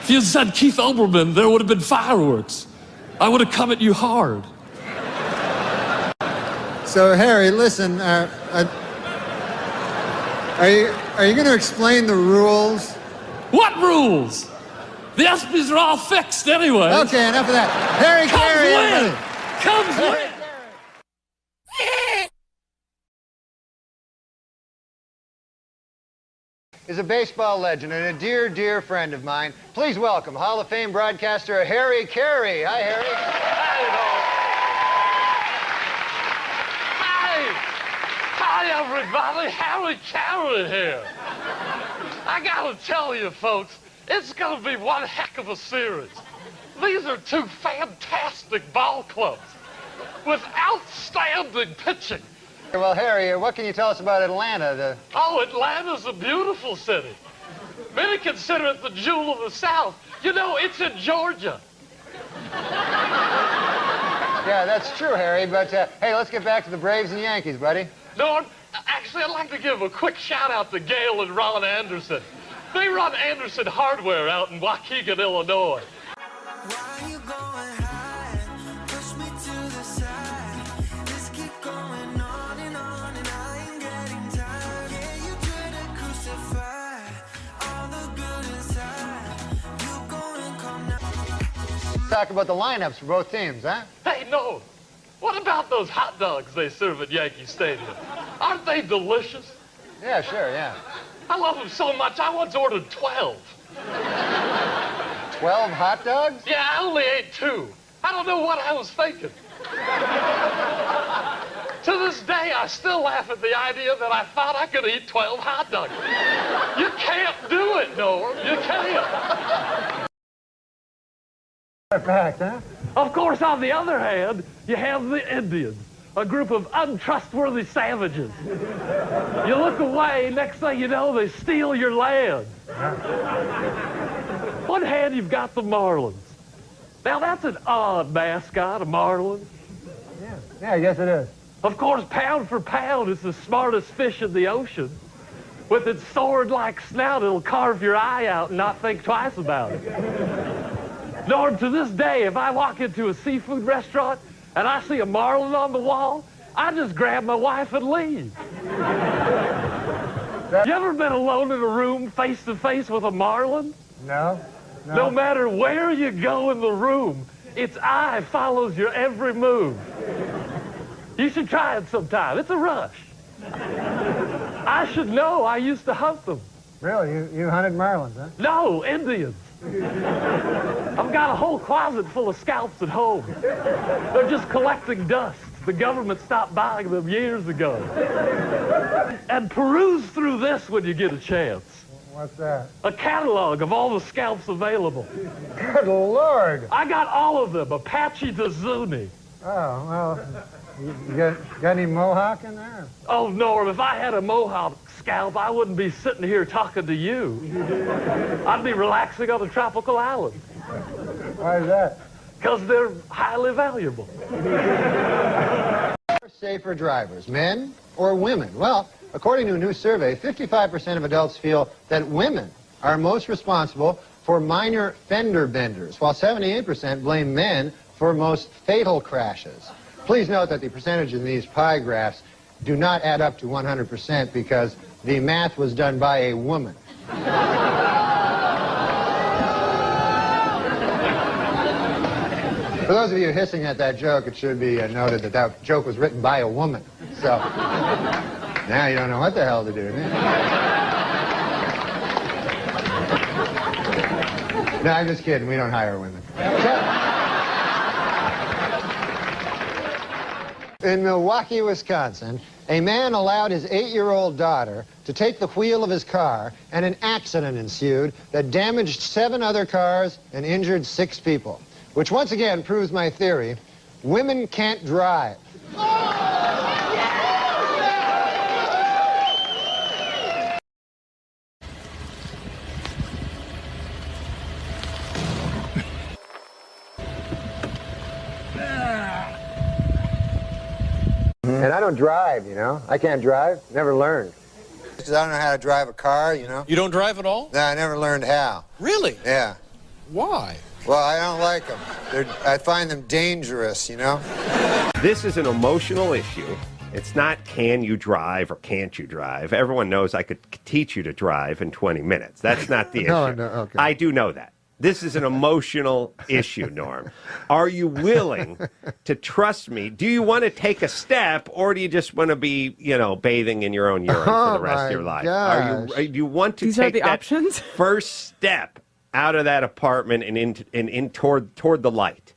If you had said Keith Olbermann, there would have been fireworks. I would have come at you hard. So, Harry, listen, are Are you going to explain the rules? What rules? The ESPYs are all fixed anyway. Okay, enough of that. Harry Carey, everybody. Comes with. Is a baseball legend and a dear, dear friend of mine. Please welcome Hall of Fame broadcaster Harry Carey. Hi, Harry. Hi, everybody. Harry Carey here. I gotta tell you, folks, it's gonna be one heck of a series. These are two fantastic ball clubs with outstanding pitching. Well, Harry, what can you tell us about Atlanta? Oh, Atlanta's a beautiful city. Many consider it the jewel of the South. You know, it's in Georgia. Yeah, that's true, Harry, but hey, let's get back to the Braves and Yankees, buddy. Norm, actually, I'd like to give a quick shout-out to Gail and Ron Anderson. They run Anderson Hardware out in Waukegan, Illinois. Talk about the lineups for both teams, huh? Hey, no. What about those hot dogs they serve at Yankee Stadium? Aren't they delicious? Yeah, sure, yeah. I love them so much, I once ordered 12. 12 hot dogs? Yeah, I only ate 2. I don't know what I was thinking. To this day, I still laugh at the idea that I thought I could eat 12 hot dogs. You can't do it, Norm. You can't. Fact, huh? Of course, on the other hand, you have the Indians, a group of untrustworthy savages. You look away, next thing you know, they steal your land. One hand, you've got the Marlins. Now, that's an odd mascot, a Marlin. Yeah, I guess it is. Of course, pound for pound, it's the smartest fish in the ocean. With its sword-like snout, it'll carve your eye out and not think twice about it. Norm, to this day, if I walk into a seafood restaurant and I see a marlin on the wall, I just grab my wife and leave. You ever been alone in a room face to face with a marlin? No. No matter where you go in the room, its eye follows your every move. You should try it sometime. It's a rush. I should know. I used to hunt them. Really? You hunted marlins, huh? No, Indians. I've got a whole closet full of scalps at home. They're just collecting dust. The government stopped buying them years ago. And peruse through this when you get a chance. What's that? A catalog of all the scalps available. Good Lord. I got all of them, Apache to Zuni. Oh, well, you got any mohawk in there? Oh, Norm, if I had a mohawk scalp, I wouldn't be sitting here talking to you. I'd be relaxing on a tropical island. Why is that? Because they're highly valuable. Safer drivers, men or women? Well, according to a new survey, 55% of adults feel that women are most responsible for minor fender benders, while 78% blame men for most fatal crashes. Please note that the percentage in these pie graphs do not add up to 100% because the math was done by a woman. For those of you hissing at that joke, it should be noted that that joke was written by a woman. So now you don't know what the hell to do. No, I'm just kidding. We don't hire women. In Milwaukee, Wisconsin, a man allowed his 8-year-old daughter to take the wheel of his car, and an accident ensued that damaged 7 other cars and injured 6 people. Which once again proves my theory, women can't drive. And I don't drive, you know. I can't drive, never learned. Because I don't know how to drive a car, you know. You don't drive at all? No, I never learned how. Really? Yeah. Why? Well, I don't like them. I find them dangerous, you know? This is an emotional issue, It's not can you drive or can't you drive. Everyone knows I could teach you to drive in 20 minutes. That's not the issue. No, okay. I do know that. This is an emotional issue, Norm. Are you willing to trust me? Do you want to take a step, or do you just want to be, bathing in your own urine for the rest of your life? Do you want to take that first step out of that apartment and in toward the light?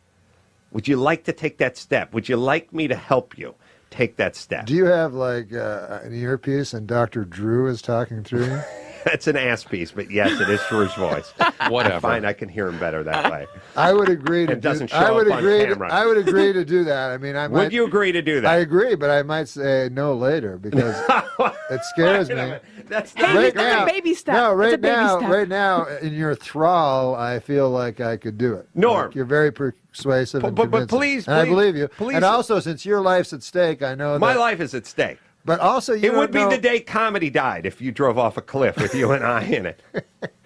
Would you like to take that step? Would you like me to help you take that step? Do you have like an earpiece and Dr. Drew is talking through you? That's an ass piece, but yes, it is Drew's voice. Whatever. I find I can hear him better that way. I would agree to It doesn't show I would up on agree camera. I would agree to do that. I mean, Would you agree to do that? I agree, but I might say no later because it scares me. That's right now. baby step. No, It's a baby step. right now, in your thrall, I feel like I could do it. Norm. Like, you're very persuasive and But convincing. please, and I please, believe you. please. And also, since your life's at stake, I know My that. life is at stake. But also, you It would be don't know- the day comedy died if you drove off a cliff with you and I in it.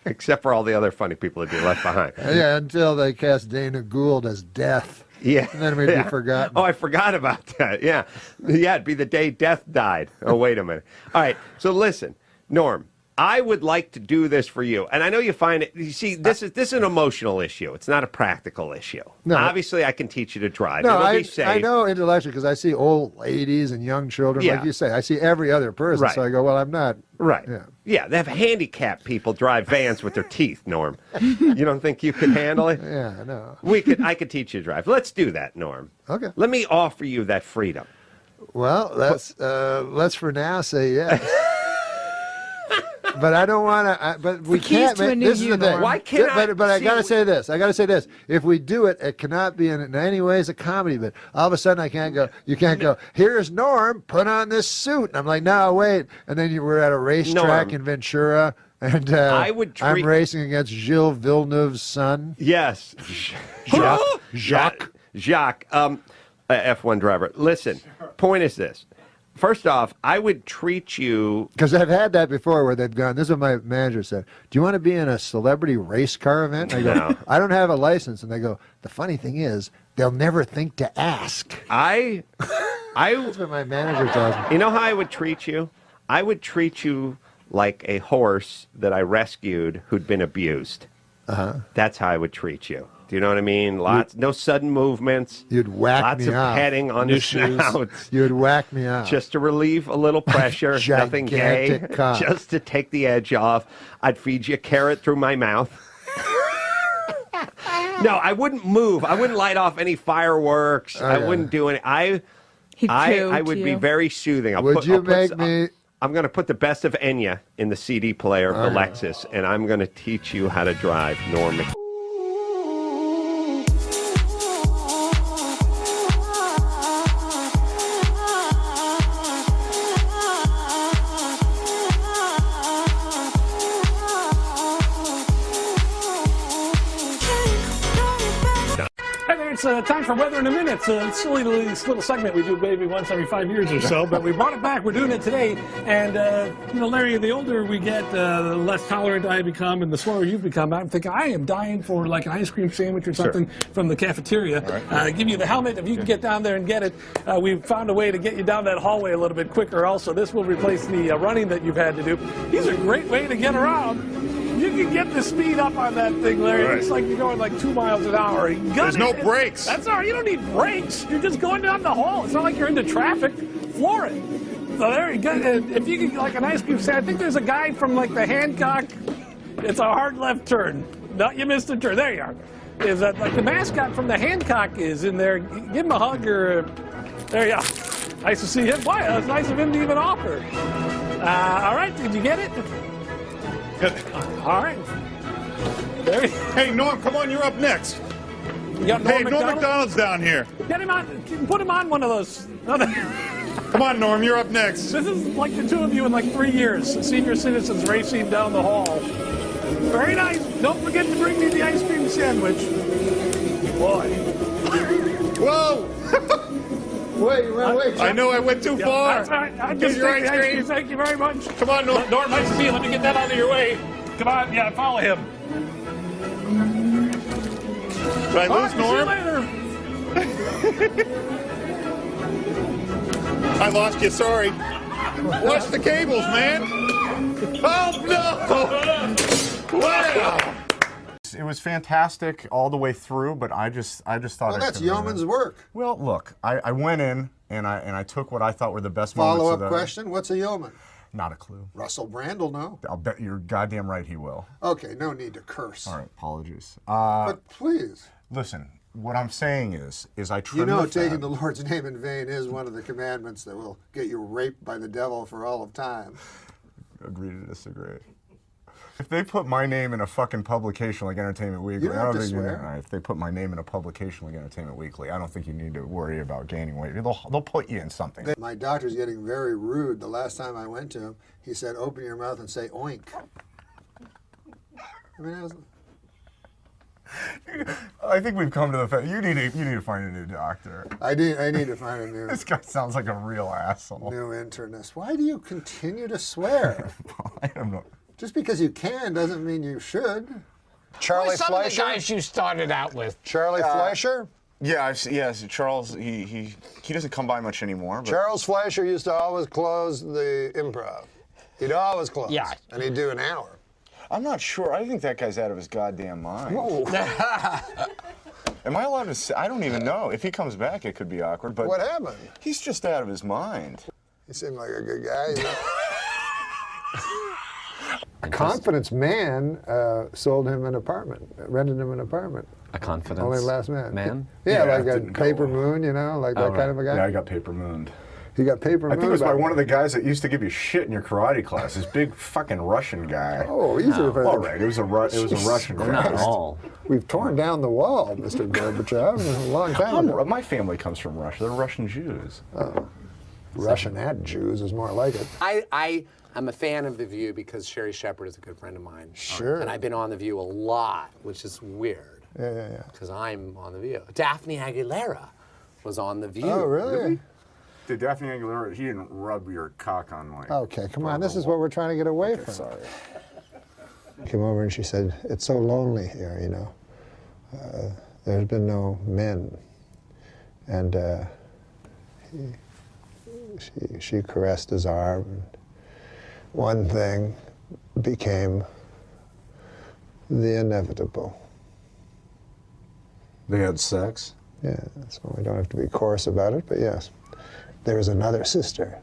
Except for all the other funny people that you left behind. Yeah, until they cast Dana Gould as Death. Yeah. And then we'd be forgotten. Oh, I forgot about that. Yeah. Yeah, it'd be the day Death died. Oh, wait a minute. All right. So listen, Norm, I would like to do this for you. And I know you find it, you see, this is an emotional issue. It's not a practical issue. No. Obviously, I can teach you to drive. No, It'll be safe. I know intellectually because I see old ladies and young children, Yeah. like you say. I see every other person, Right. so I go, well, I'm not. Right. Yeah. Yeah, they have handicapped people drive vans with their teeth, Norm. You don't think you could handle it? Yeah, no. I could teach you to drive. Let's do that, Norm. Okay. Let me offer you that freedom. Well, let's for now say yes. But I don't want to. But we can't. to a new This is the thing. Norm. Why can't I But I see got to what- say this. I got to say this. If we do it, it cannot be in any ways a comedy. But all of a sudden, I can't go. You can't go. Here's Norm. Put on this suit. And I'm like, no, wait. And then we're at a racetrack Norm. in Ventura, and I would I'm treat- racing against Gilles Villeneuve's son. Yes. Jacques. F1 driver. Listen, point is this. First off, I would treat you... Because I've had that before where they've gone, this is what my manager said, do you want to be in a celebrity race car event? And I go, No. I don't have a license. And they go, the funny thing is, they'll never think to ask. That's what my manager tells me. You know how I would treat you? I would treat you like a horse that I rescued who'd been abused. Uh-huh. That's how I would treat you. Do you know what I mean? No sudden movements. You'd whack lots me of off. petting on the snout. You'd whack me out. Just to relieve a little pressure. Nothing gay. Gigantic cock. Just to take the edge off. I'd feed you a carrot through my mouth. No, I wouldn't move. I wouldn't light off any fireworks. I wouldn't do any. I would be very soothing. I'm going to put the best of Enya in the CD player of the Lexus, and I'm going to teach you how to drive Norm MacDonald. Hey there, it's time for Weather in a Minute. It's a silly little segment we do maybe once every 5 years or so, but we brought it back. We're doing it today. And, Larry, the older we get, the less tolerant I become and the slower you become. I'm thinking I am dying for like an ice cream sandwich or something from the cafeteria. Give you the helmet if you can get down there and get it. We've found a way to get you down that hallway a little bit quicker also. This will replace the running that you've had to do. These are a great way to get around. You can get the speed up on that thing, Larry. It looks like you're going like 2 miles an hour. There's no brakes. That's all right. You don't need brakes. You're just going down the hall. It's not like you're into traffic. Floor it. So there you go. If you can, like an ice cream stand, I think there's a guy from like the Hancock. It's a hard left turn. No, you missed a turn. There you are. Is that like the mascot from the Hancock is in there? Give him a hug or. There you are. Nice to see him. Why? It's nice of him to even offer. All right. Did you get it? All right. Hey, Norm, come on, you're up next. You got Norm MacDonald's down here. Get him on. Put him on one of those. Come on, Norm, you're up next. This is like the two of you in like 3 years. Senior citizens racing down the hall. Very nice. Don't forget to bring me the ice cream sandwich. Boy. Whoa! Wait. I know I went too far. That's all right. I Here's just your take ice the ice cream. cream. Thank you very much. Come on, Norm. Norm, nice to see you. Let me get that out of your way. Come on. Yeah, follow him. Did I lose, Norm? See you later. I lost you, sorry. Watch the cables, man. Oh, no! Wow! It was fantastic all the way through, but I just thought. Well, that's yeoman's work. Well, look, I went in and I took what I thought were the best moments. Follow-up question: what's a yeoman? Not a clue. Russell Brand will know. I'll bet you're goddamn right he will. Okay, no need to curse. All right, apologies. But please. Listen, what I'm saying is I trim You know, the fat. taking the Lord's name in vain is one of the commandments that will get you raped by the devil for all of time. Agree to disagree. If they put my name in a fucking publication like Entertainment Weekly, You don't have to swear. If they put my name in a publication like Entertainment Weekly, I don't think you need to worry about gaining weight. They'll put you in something. My doctor's getting very rude. The last time I went to him, he said, "Open your mouth and say oink." I mean, I think we've come to the fact you need to find a new doctor. I need to find a new. This guy sounds like a real asshole. New internist. Why do you continue to swear? I don't know. Just because you can doesn't mean you should. Charlie Fleischer? Some of the guys you started out with. Charlie Fleischer? Yeah, yes. Charles, he doesn't come by much anymore. But... Charles Fleischer used to always close the Improv. He'd always close. Yeah. And he'd do an hour. I'm not sure. I think that guy's out of his goddamn mind. Whoa. Am I allowed to say? I don't even know. If he comes back, it could be awkward. But what happened? He's just out of his mind. He seemed like a good guy. You know? A confidence man sold him an apartment, rented him an apartment. A confidence Only last minute. man? Yeah, like a paper moon, you know, like that kind of a guy. Yeah, I got paper mooned. He got paper mooned. I think it was by one of the guys that used to give you shit in your karate class. This big fucking Russian guy. Oh, easy. All right, it was a Russian guy. Not all. We've torn down the wall, Mr. Gorbachev, a long time ago. My family comes from Russia. They're Russian Jews. Russian and Jews is more like it. I'm a fan of The View because Sherry Shepherd is a good friend of mine. Sure. And I've been on The View a lot, which is weird. Yeah. Because I'm on The View. Daphne Aguilera was on The View. Oh, really? Did Daphne Aguilera, he didn't rub your cock on like... Okay, come on. This is what we're trying to get away from. Sorry. Came over and she said, "It's so lonely here, you know. There's been no men." And she caressed his arm. And one thing became the inevitable. They had sex? Yeah, so we don't have to be coarse about it, but yes. There is another sister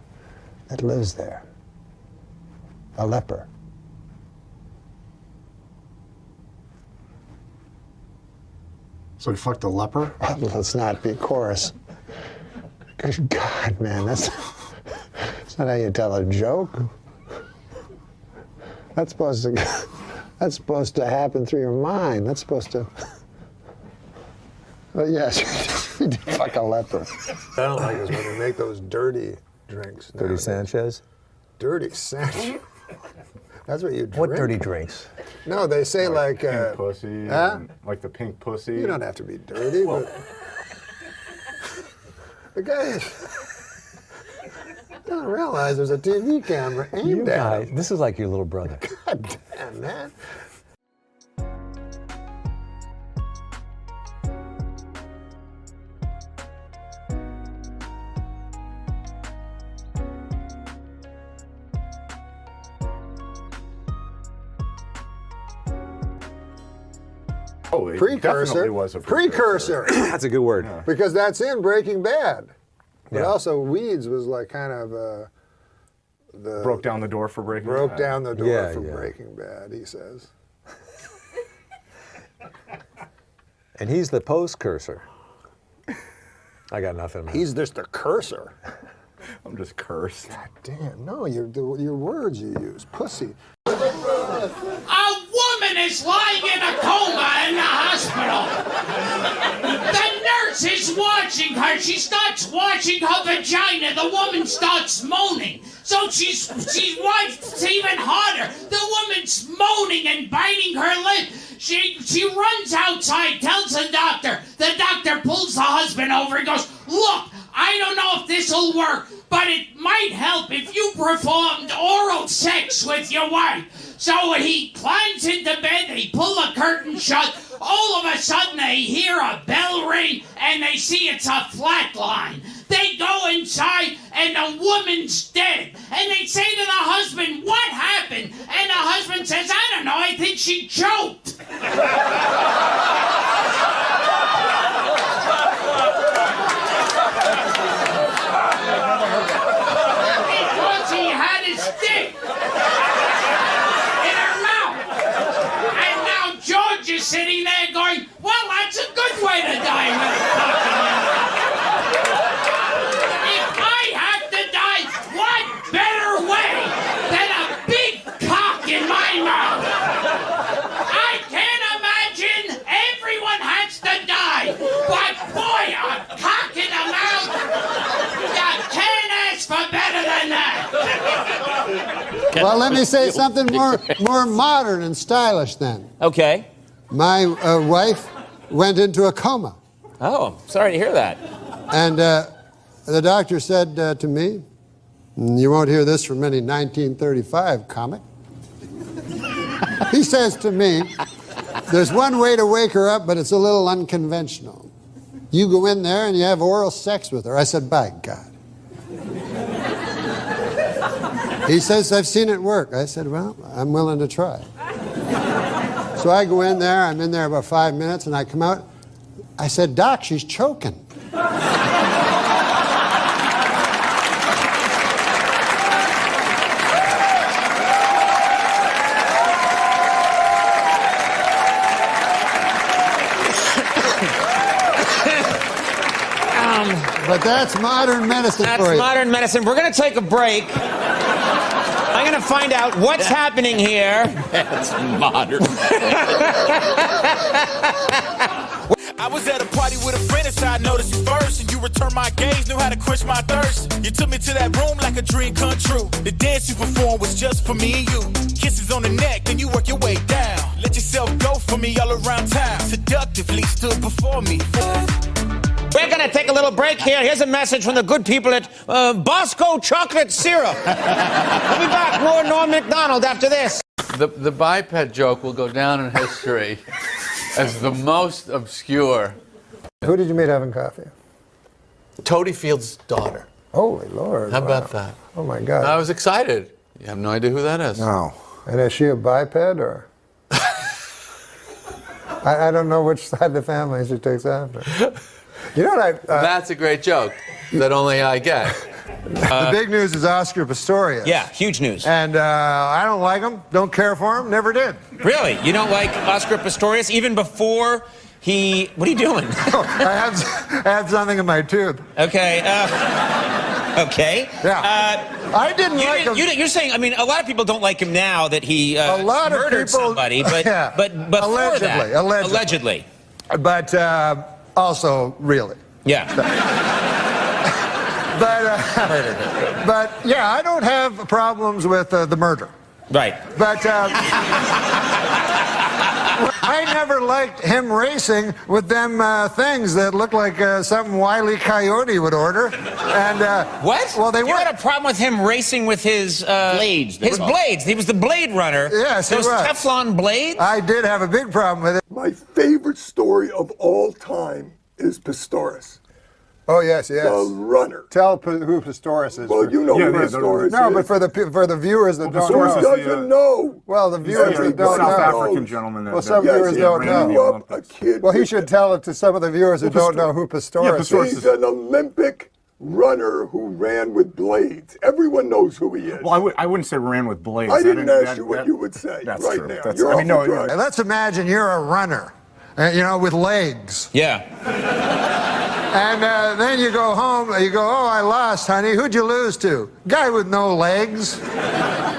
that lives there, a leper. So he fucked a leper? Let's not be coarse. Good God, man, that's not how you tell a joke. That's supposed to happen through your mind. That's supposed to. But yes, you did fuck a leper. I don't like is when they make those dirty drinks. Dirty Sanchez? Dirty Sanchez. That's what you drink. What dirty drinks? No, they say like pink pussy, huh? like the pink pussy. You don't have to be dirty, but the guy doesn't realize there's a TV camera aimed at him. This is like your little brother. God damn, man. Oh, it Precursor. definitely was a Precursor. That's a good word. Yeah. Because that's in Breaking Bad. But Yeah. also Weeds was like kind of broke down the door for Breaking Bad. broke down the door Yeah, for yeah. Breaking Bad, he says. And he's the post-cursor. I got nothing. Man. He's just a cursor. I'm just cursed. God damn, no, your words you use. Pussy. A woman is lying in a coma in the hospital. The nurse is watching her. She starts watching her vagina. The woman starts moaning. So she's watched even harder. The woman's moaning and biting her lip. She runs outside, tells the doctor. The doctor pulls the husband over and goes, "Look, I don't know if this'll work, but it might help if you performed oral sex with your wife." So he climbs into bed, they pull the curtain shut. All of a sudden they hear a bell ring and they see it's a flat line. They go inside and the woman's dead. And they say to the husband, what happened? And the husband says, I don't know, I think she choked. Because he had his dick in her mouth. And now George is sitting there going, well, that's a good way to die with a cock in your mouth. If I have to die, what better way than a big cock in my mouth? I can't imagine everyone has to die, but boy, a cock in the mouth, you can't ask for better than that. Well, let me say something more modern and stylish then. Okay. My wife went into a coma. Oh, sorry to hear that. And the doctor said to me, you won't hear this from any 1935 comic. He says to me, there's one way to wake her up, but it's a little unconventional. You go in there and you have oral sex with her. I said, by God. He says, I've seen it work. I said, well, I'm willing to try. So I go in there, I'm in there about 5 minutes, and I come out. I said, Doc, she's choking. But that's modern medicine for you. That's modern medicine. We're going to take a break. I'm going to find out what's happening here. That's modern. I was at a party with a friend, and so I noticed you first. And you returned my gaze, knew how to quench my thirst. You took me to that room like a dream come true. The dance you performed was just for me and you. Kisses on the neck, then you work your way down. Let yourself go for me all around town. Seductively stood before me. We're going to take a little break here. Here's a message from the good people at Bosco Chocolate Syrup. We'll be back. More Norm MacDonald after this. The biped joke will go down in history as the most obscure. Who did you meet having coffee? Toady Field's daughter. Holy Lord. How about that? Oh, my God. I was excited. You have no idea who that is. No. And is she a biped or? I don't know which side of the family she takes after. You know what That's a great joke that only I get. The big news is Oscar Pistorius. Yeah, huge news. And I don't like him, don't care for him, never did. Really? You don't like Oscar Pistorius even before he... What are you doing? I have something in my tooth. Okay. Okay. Yeah. I didn't like him. You're saying, I mean, a lot of people don't like him now that he murdered somebody, but, yeah. but before that... Allegedly. But also, really. Yeah. But yeah, I don't have problems with the murder. Right. But I never liked him racing with them things that look like something Wile E. Coyote would order. And what? Well, they you had a problem with him racing with his blades. His blades. He was the Blade Runner. Yes, those he was. Teflon blades. I did have a big problem with it. My favorite story of all time is Pistorius. Oh yes, yes. The runner. Tell who Pistorius is. Well, you know who Pistorius is. No, but for the viewers that don't Pistorius know. doesn't know. Well, the viewers that don't know. South African gentleman. Well, some viewers don't know. Well, he should tell it to some of the viewers who don't know who Pistorius is. He's an Olympic runner who ran with blades. Everyone knows who he is. Well, I wouldn't say ran with blades. I didn't ask you what you would say that's right true. now. That's, You're I mean, no, Let's imagine you're a runner, with legs. Yeah. And then you go home, you go, oh, I lost, honey. Who'd you lose to? Guy with no legs.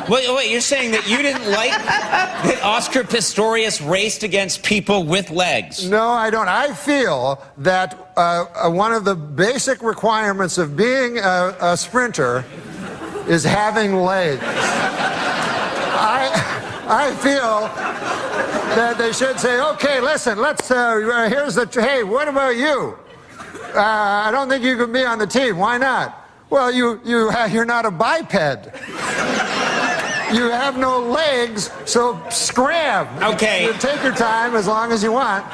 Wait, you're saying that you didn't like that Oscar Pistorius raced against people with legs? No, I don't. I feel that one of the basic requirements of being a sprinter is having legs. I feel that they should say, okay, listen, let's, here's the, hey, what about you? I don't think you can be on the team. Why not? Well, you're not a biped. You have no legs, so scram. Okay. You take your time as long as you want.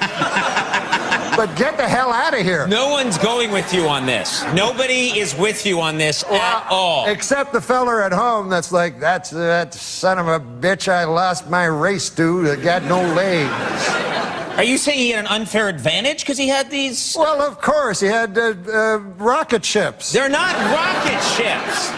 But get the hell out of here. No one's going with you on this. Nobody is with you on this at all. Except the feller at home that's like, that son of a bitch I lost my race to that got no legs. Are you saying he had an unfair advantage because he had these? Well, of course, he had rocket ships. They're not rocket ships.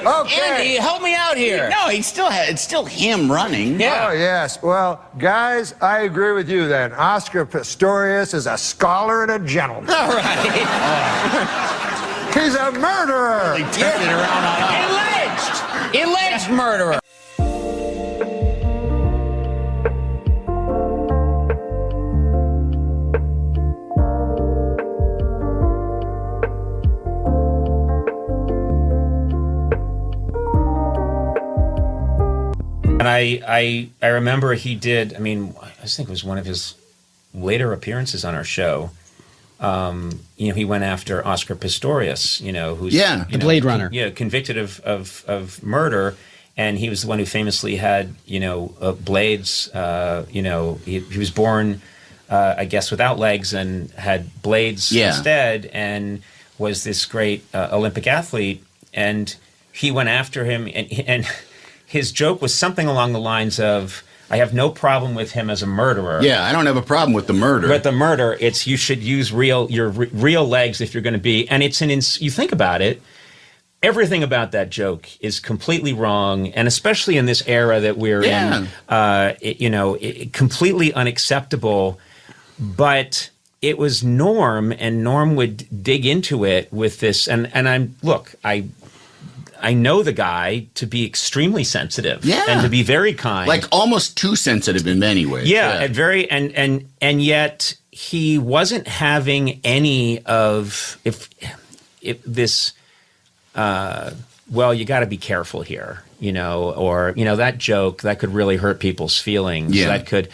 Okay. Andy, help me out here. No, it's still him running. Yeah. Oh, yes. Well, guys, I agree with you then. Oscar Pistorius is a scholar and a gentleman. All right. He's a murderer. They turned it around on us. Alleged murderer. And I remember he did, I mean, I think it was one of his later appearances on our show. You know, he went after Oscar Pistorius, you know, who's the Blade Runner. Convicted of murder, and he was the one who famously had, you know, blades. You know, he was born, I guess, without legs and had blades instead, and was this great Olympic athlete. And he went after him, and his joke was something along the lines of, I have no problem with him as a murderer. Yeah, I don't have a problem with the murder. But the murder, it's you should use your real legs if you're going to be. And it's you think about it, everything about that joke is completely wrong, and especially in this era that we're in, you know, completely unacceptable. But it was Norm, and Norm would dig into it with this. And I know the guy to be extremely sensitive, and to be very kind, like almost too sensitive in many ways. And yet he wasn't having any of if this. Well, you got to be careful here, you know, or you know that joke that could really hurt people's feelings. Yeah. That could.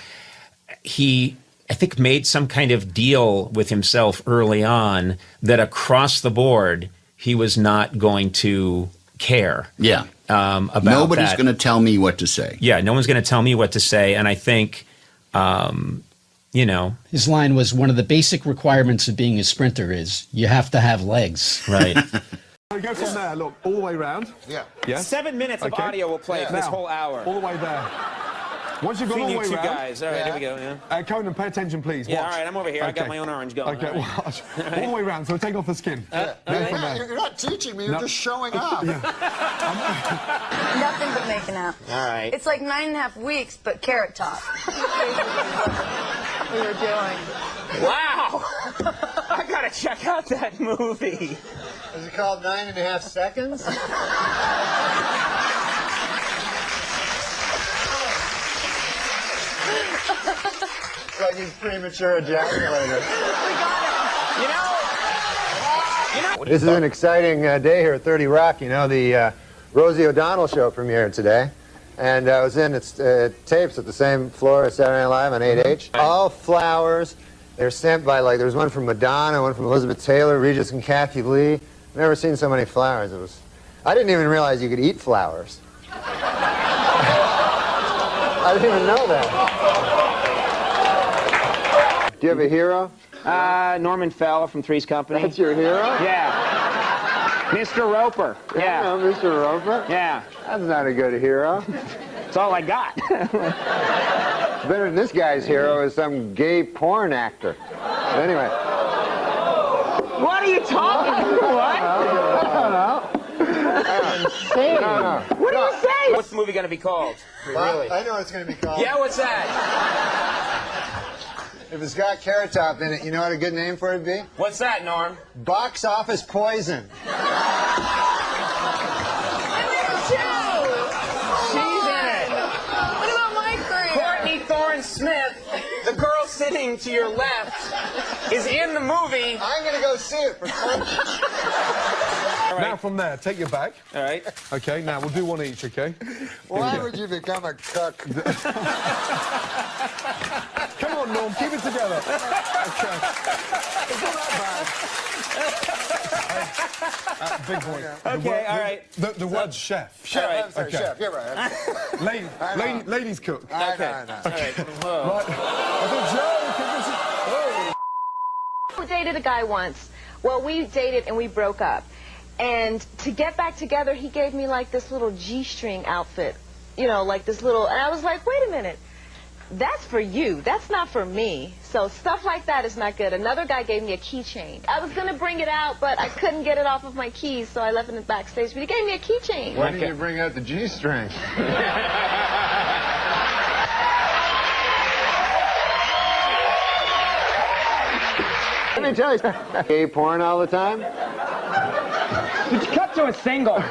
He, I think, made some kind of deal with himself early on that across the board he was not going to care. About nobody's going to tell me what to say. Yeah, no one's going to tell me what to say. And I think, you know, his line was, one of the basic requirements of being a sprinter is you have to have legs. Right. Go from there, look, all the way round. Yeah. 7 minutes of audio will play for this whole hour. All the way there. Once you've gone all the way two round. guys. All right, here we go. Yeah. Conan, pay attention, please. Yeah, Watch. all right, I'm over here. I got Okay. my own orange going. Okay, watch. All the way round, so take off the skin. You're not teaching me, you're just showing off. Nothing but making out. All right. It's like 9.5 weeks, but Carrot Top. we were doing. Wow! I gotta check out that movie. Is it called 9.5 Seconds? It's like he's premature ejaculator. This is an exciting day here at 30 Rock. You know, the Rosie O'Donnell show premiered today. And I was in its tapes at the same floor as Saturday Night Live on 8H. All flowers. They're sent by, like, there's one from Madonna, one from Elizabeth Taylor, Regis and Kathy Lee. Never seen so many flowers. I didn't even realize you could eat flowers. I didn't even know that. Do you have a hero? Norman Fowler from Three's Company. That's your hero? Yeah. Mr. Roper. Yeah. You know, Mr. Roper? Yeah. That's not a good hero. That's all I got. Better than this guy's hero is some gay porn actor. But anyway. What are you talking about? I don't know. Insane. No. What are you saying? What's the movie going to be called? Really? I know what it's going to be called. Yeah, what's that? If it's got Carrot Top in it, you know what a good name for it would be? What's that, Norm? Box Office Poison. She's in it. What about my career? Courtney Thorne Smith, the girl sitting to your left, is in the movie. I'm going to go see it for fun. Now from there, take your bag. All right. Okay, now we'll do one each, okay? Why would you become a cook? Come on, Norm, keep it together. Okay. It's not that bad. Big boy. Okay, all right. The word chef. Chef, All right. I'm sorry, chef. You're right. Ladies cook. I Okay. know. All right. Whoa. Right. That's a joke. Oh. I dated a guy once. Well, we dated and we broke up. And to get back together, he gave me like this little G-string outfit. You know, like this little, and I was like, wait a minute. That's for you. That's not for me. So stuff like that is not good. Another guy gave me a keychain. I was going to bring it out, but I couldn't get it off of my keys, so I left it backstage. But he gave me a keychain. Why didn't you bring out the G-string? Let me tell you, gay porn all the time? Cut to a single.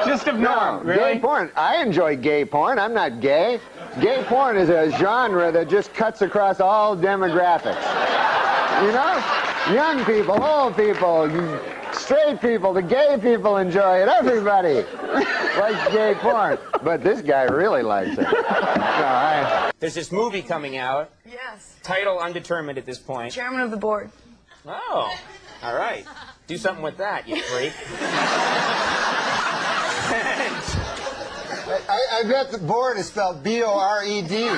Just of Norm, really? Gay porn. I enjoy gay porn. I'm not gay. Gay porn is a genre that just cuts across all demographics. You know? Young people, old people, straight people, the gay people enjoy it. Everybody likes gay porn. But this guy really likes it. There's this movie coming out. Yes. Title undetermined at this point. Chairman of the board. Oh, all right. Do something with that, you freak. I bet the board is spelled B-O-R-E-D.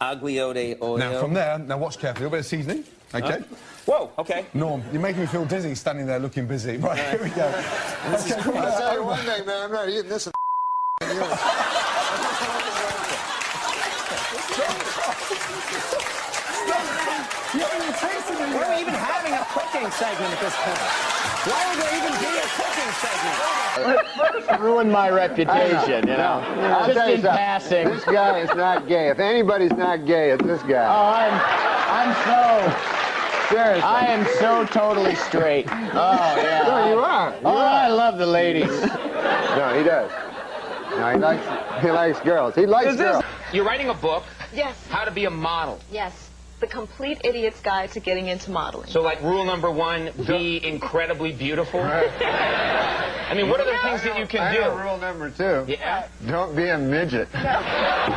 Aglio olio. Now, from there, now watch carefully. A bit of seasoning, okay? Whoa, okay. Norm, you're making me feel dizzy standing there looking busy. Right, here we go. This is cool. I'll tell you one thing, man. I'm not eating this. We're even having a cooking segment at this point. Why would there even be a cooking segment? Ruined my reputation, you know. I'll tell you something. Passing. This guy is not gay. If anybody's not gay, it's this guy. I'm so... Seriously. I am so totally straight. Oh, yeah. No, you are. I love the ladies. No, he does. No, he likes girls. He likes girls. You're writing a book. Yes. How to be a model. Yes. The Complete Idiot's Guide to Getting into Modeling. So, like, rule number one, be incredibly beautiful. I mean, what are the things that you can do? I know rule number two. Yeah. Don't be a midget. Okay. All right.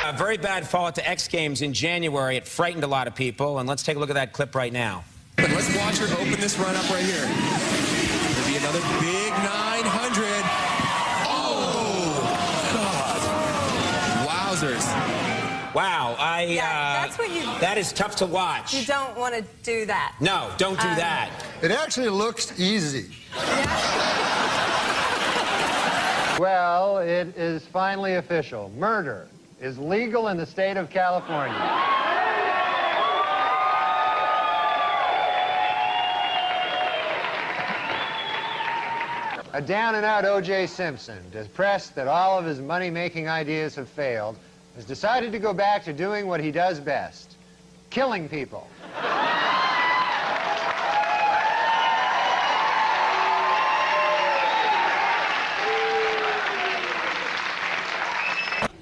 A very bad fall at the X Games in January. It frightened a lot of people, and let's take a look at that clip right now. Let's watch her open this run up right here. It'll be another big 900. Oh, God. Wowzers. Wow, that's what you... that is tough to watch. You don't want to do that. No, don't do that. It actually looks easy. Well, it is finally official. Murder is legal in the state of California. A down-and-out O.J. Simpson, depressed that all of his money-making ideas have failed, has decided to go back to doing what he does best, killing people.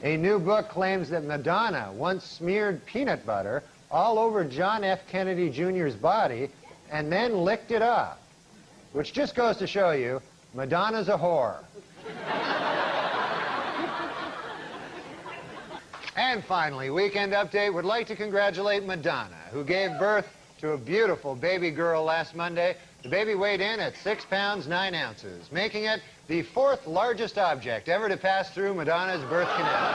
A new book claims that Madonna once smeared peanut butter all over John F. Kennedy Jr.'s body and then licked it off, which just goes to show you Madonna's a whore. And finally, Weekend Update would like to congratulate Madonna, who gave birth to a beautiful baby girl last Monday. The baby weighed in at 6 pounds 9 ounces, making it the 4th largest object ever to pass through Madonna's birth canal.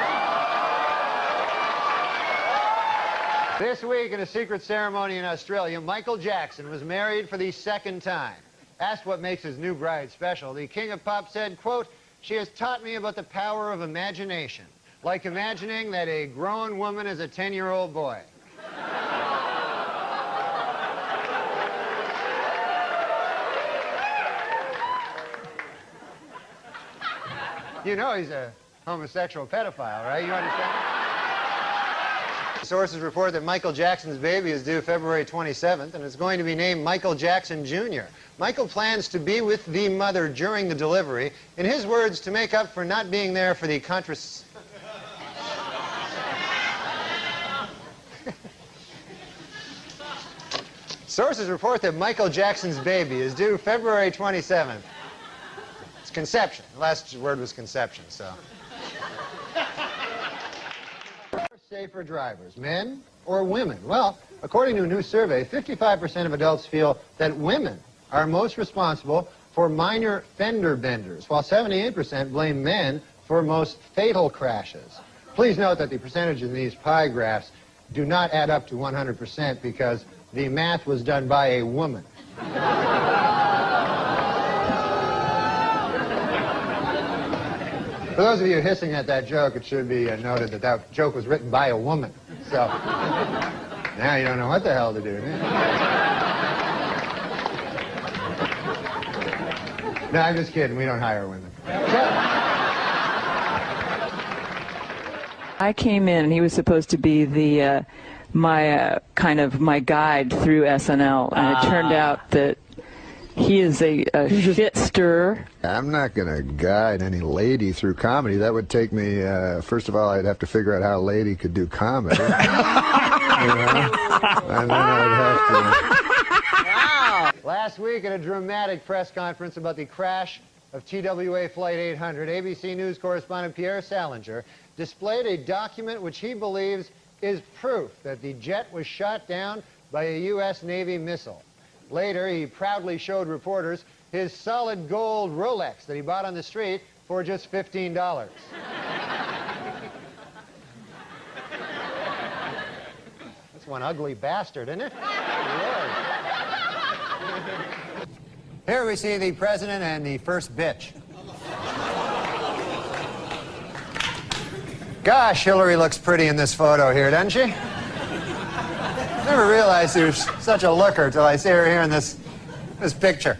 This week, in a secret ceremony in Australia, Michael Jackson was married for the 2nd time. Asked what makes his new bride special, the King of Pop said, quote, "She has taught me about the power of imagination, like imagining that a grown woman is a 10-year-old boy." You know he's a homosexual pedophile, right? You understand? Sources report that Michael Jackson's baby is due February 27th, and it's going to be named Michael Jackson Jr. Michael plans to be with the mother during the delivery. In his words, to make up for not being there for the Sources report that Michael Jackson's baby is due February 27th. It's conception. The last word was conception, so. Safer drivers, men or women? Well, according to a new survey, 55% of adults feel that women are most responsible for minor fender benders, while 78% blame men for most fatal crashes. Please note that the percentages in these pie graphs do not add up to 100% because the math was done by a woman. For those of you hissing at that joke, it should be noted that that joke was written by a woman. So now you don't know what the hell to do. No, I'm just kidding. We don't hire women. I came in and he was supposed to be the my guide through SNL, and it turned out that he is a shit stirrer. I'm not going to guide any lady through comedy. That would take me, first of all, I'd have to figure out how a lady could do comedy. You know? And then I'd have to... Last week at a dramatic press conference about the crash of TWA Flight 800, ABC News correspondent Pierre Salinger displayed a document which he believes is proof that the jet was shot down by a U.S. Navy missile. Later, he proudly showed reporters his solid gold Rolex that he bought on the street for just $15. That's one ugly bastard, isn't it? Lord. Here we see the president and the first bitch. Gosh, Hillary looks pretty in this photo here, doesn't she? Never realized she was such a looker till I see her here in this picture.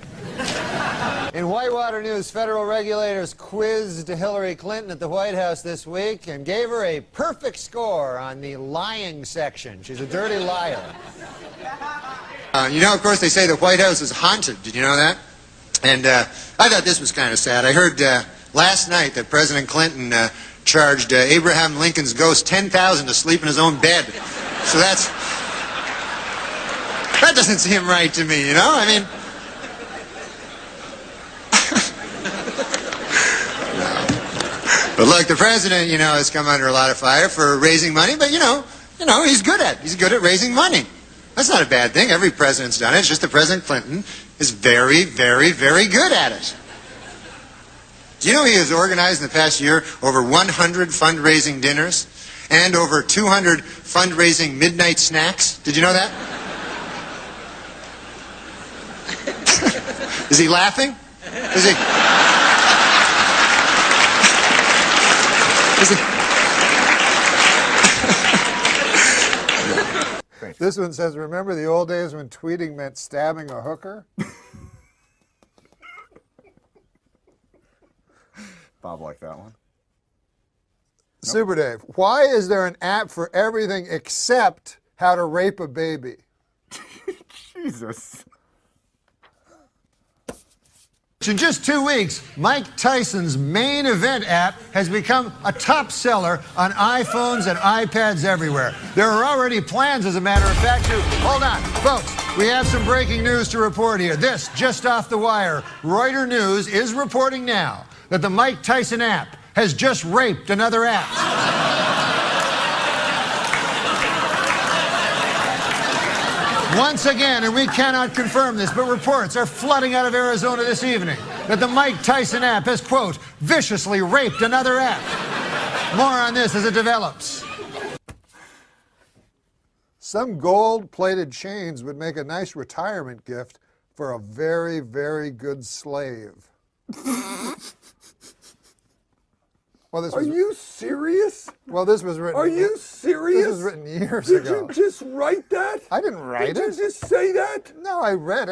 In Whitewater News, federal regulators quizzed Hillary Clinton at the White House this week and gave her a perfect score on the lying section. She's a dirty liar. You know, of course, they say the White House is haunted. Did you know that? And I thought this was kind of sad. I heard last night that President Clinton charged Abraham Lincoln's ghost $10,000 to sleep in his own bed. So that doesn't seem right to me, you know? I mean... No. But look, the president, you know, has come under a lot of fire for raising money, but, you know, he's good at raising money. That's not a bad thing. Every president's done it. It's just that President Clinton is very, very, very good at it. Do you know he has organized in the past year over 100 fundraising dinners and over 200 fundraising midnight snacks? Did you know that? Is he laughing? Is he? This one says, remember the old days when tweeting meant stabbing a hooker? Bob liked that one. Super Dave, why is there an app for everything except how to rape a baby? Jesus. In just 2 weeks, Mike Tyson's main event app has become a top seller on iPhones and iPads everywhere. There are already plans, as a matter of fact, to... Hold on, folks. We have some breaking news to report here. This, just off the wire. Reuters News is reporting now that the Mike Tyson app has just raped another app. Once again, and we cannot confirm this, but reports are flooding out of Arizona this evening that the Mike Tyson app has, quote, viciously raped another app. More on this as it develops. Some gold-plated chains would make a nice retirement gift for a very, very good slave. Well, Are you serious? Well, this was written... Are you serious? This was written years ago. Did you just write that? I didn't write it. Did you just say that? No, I read it.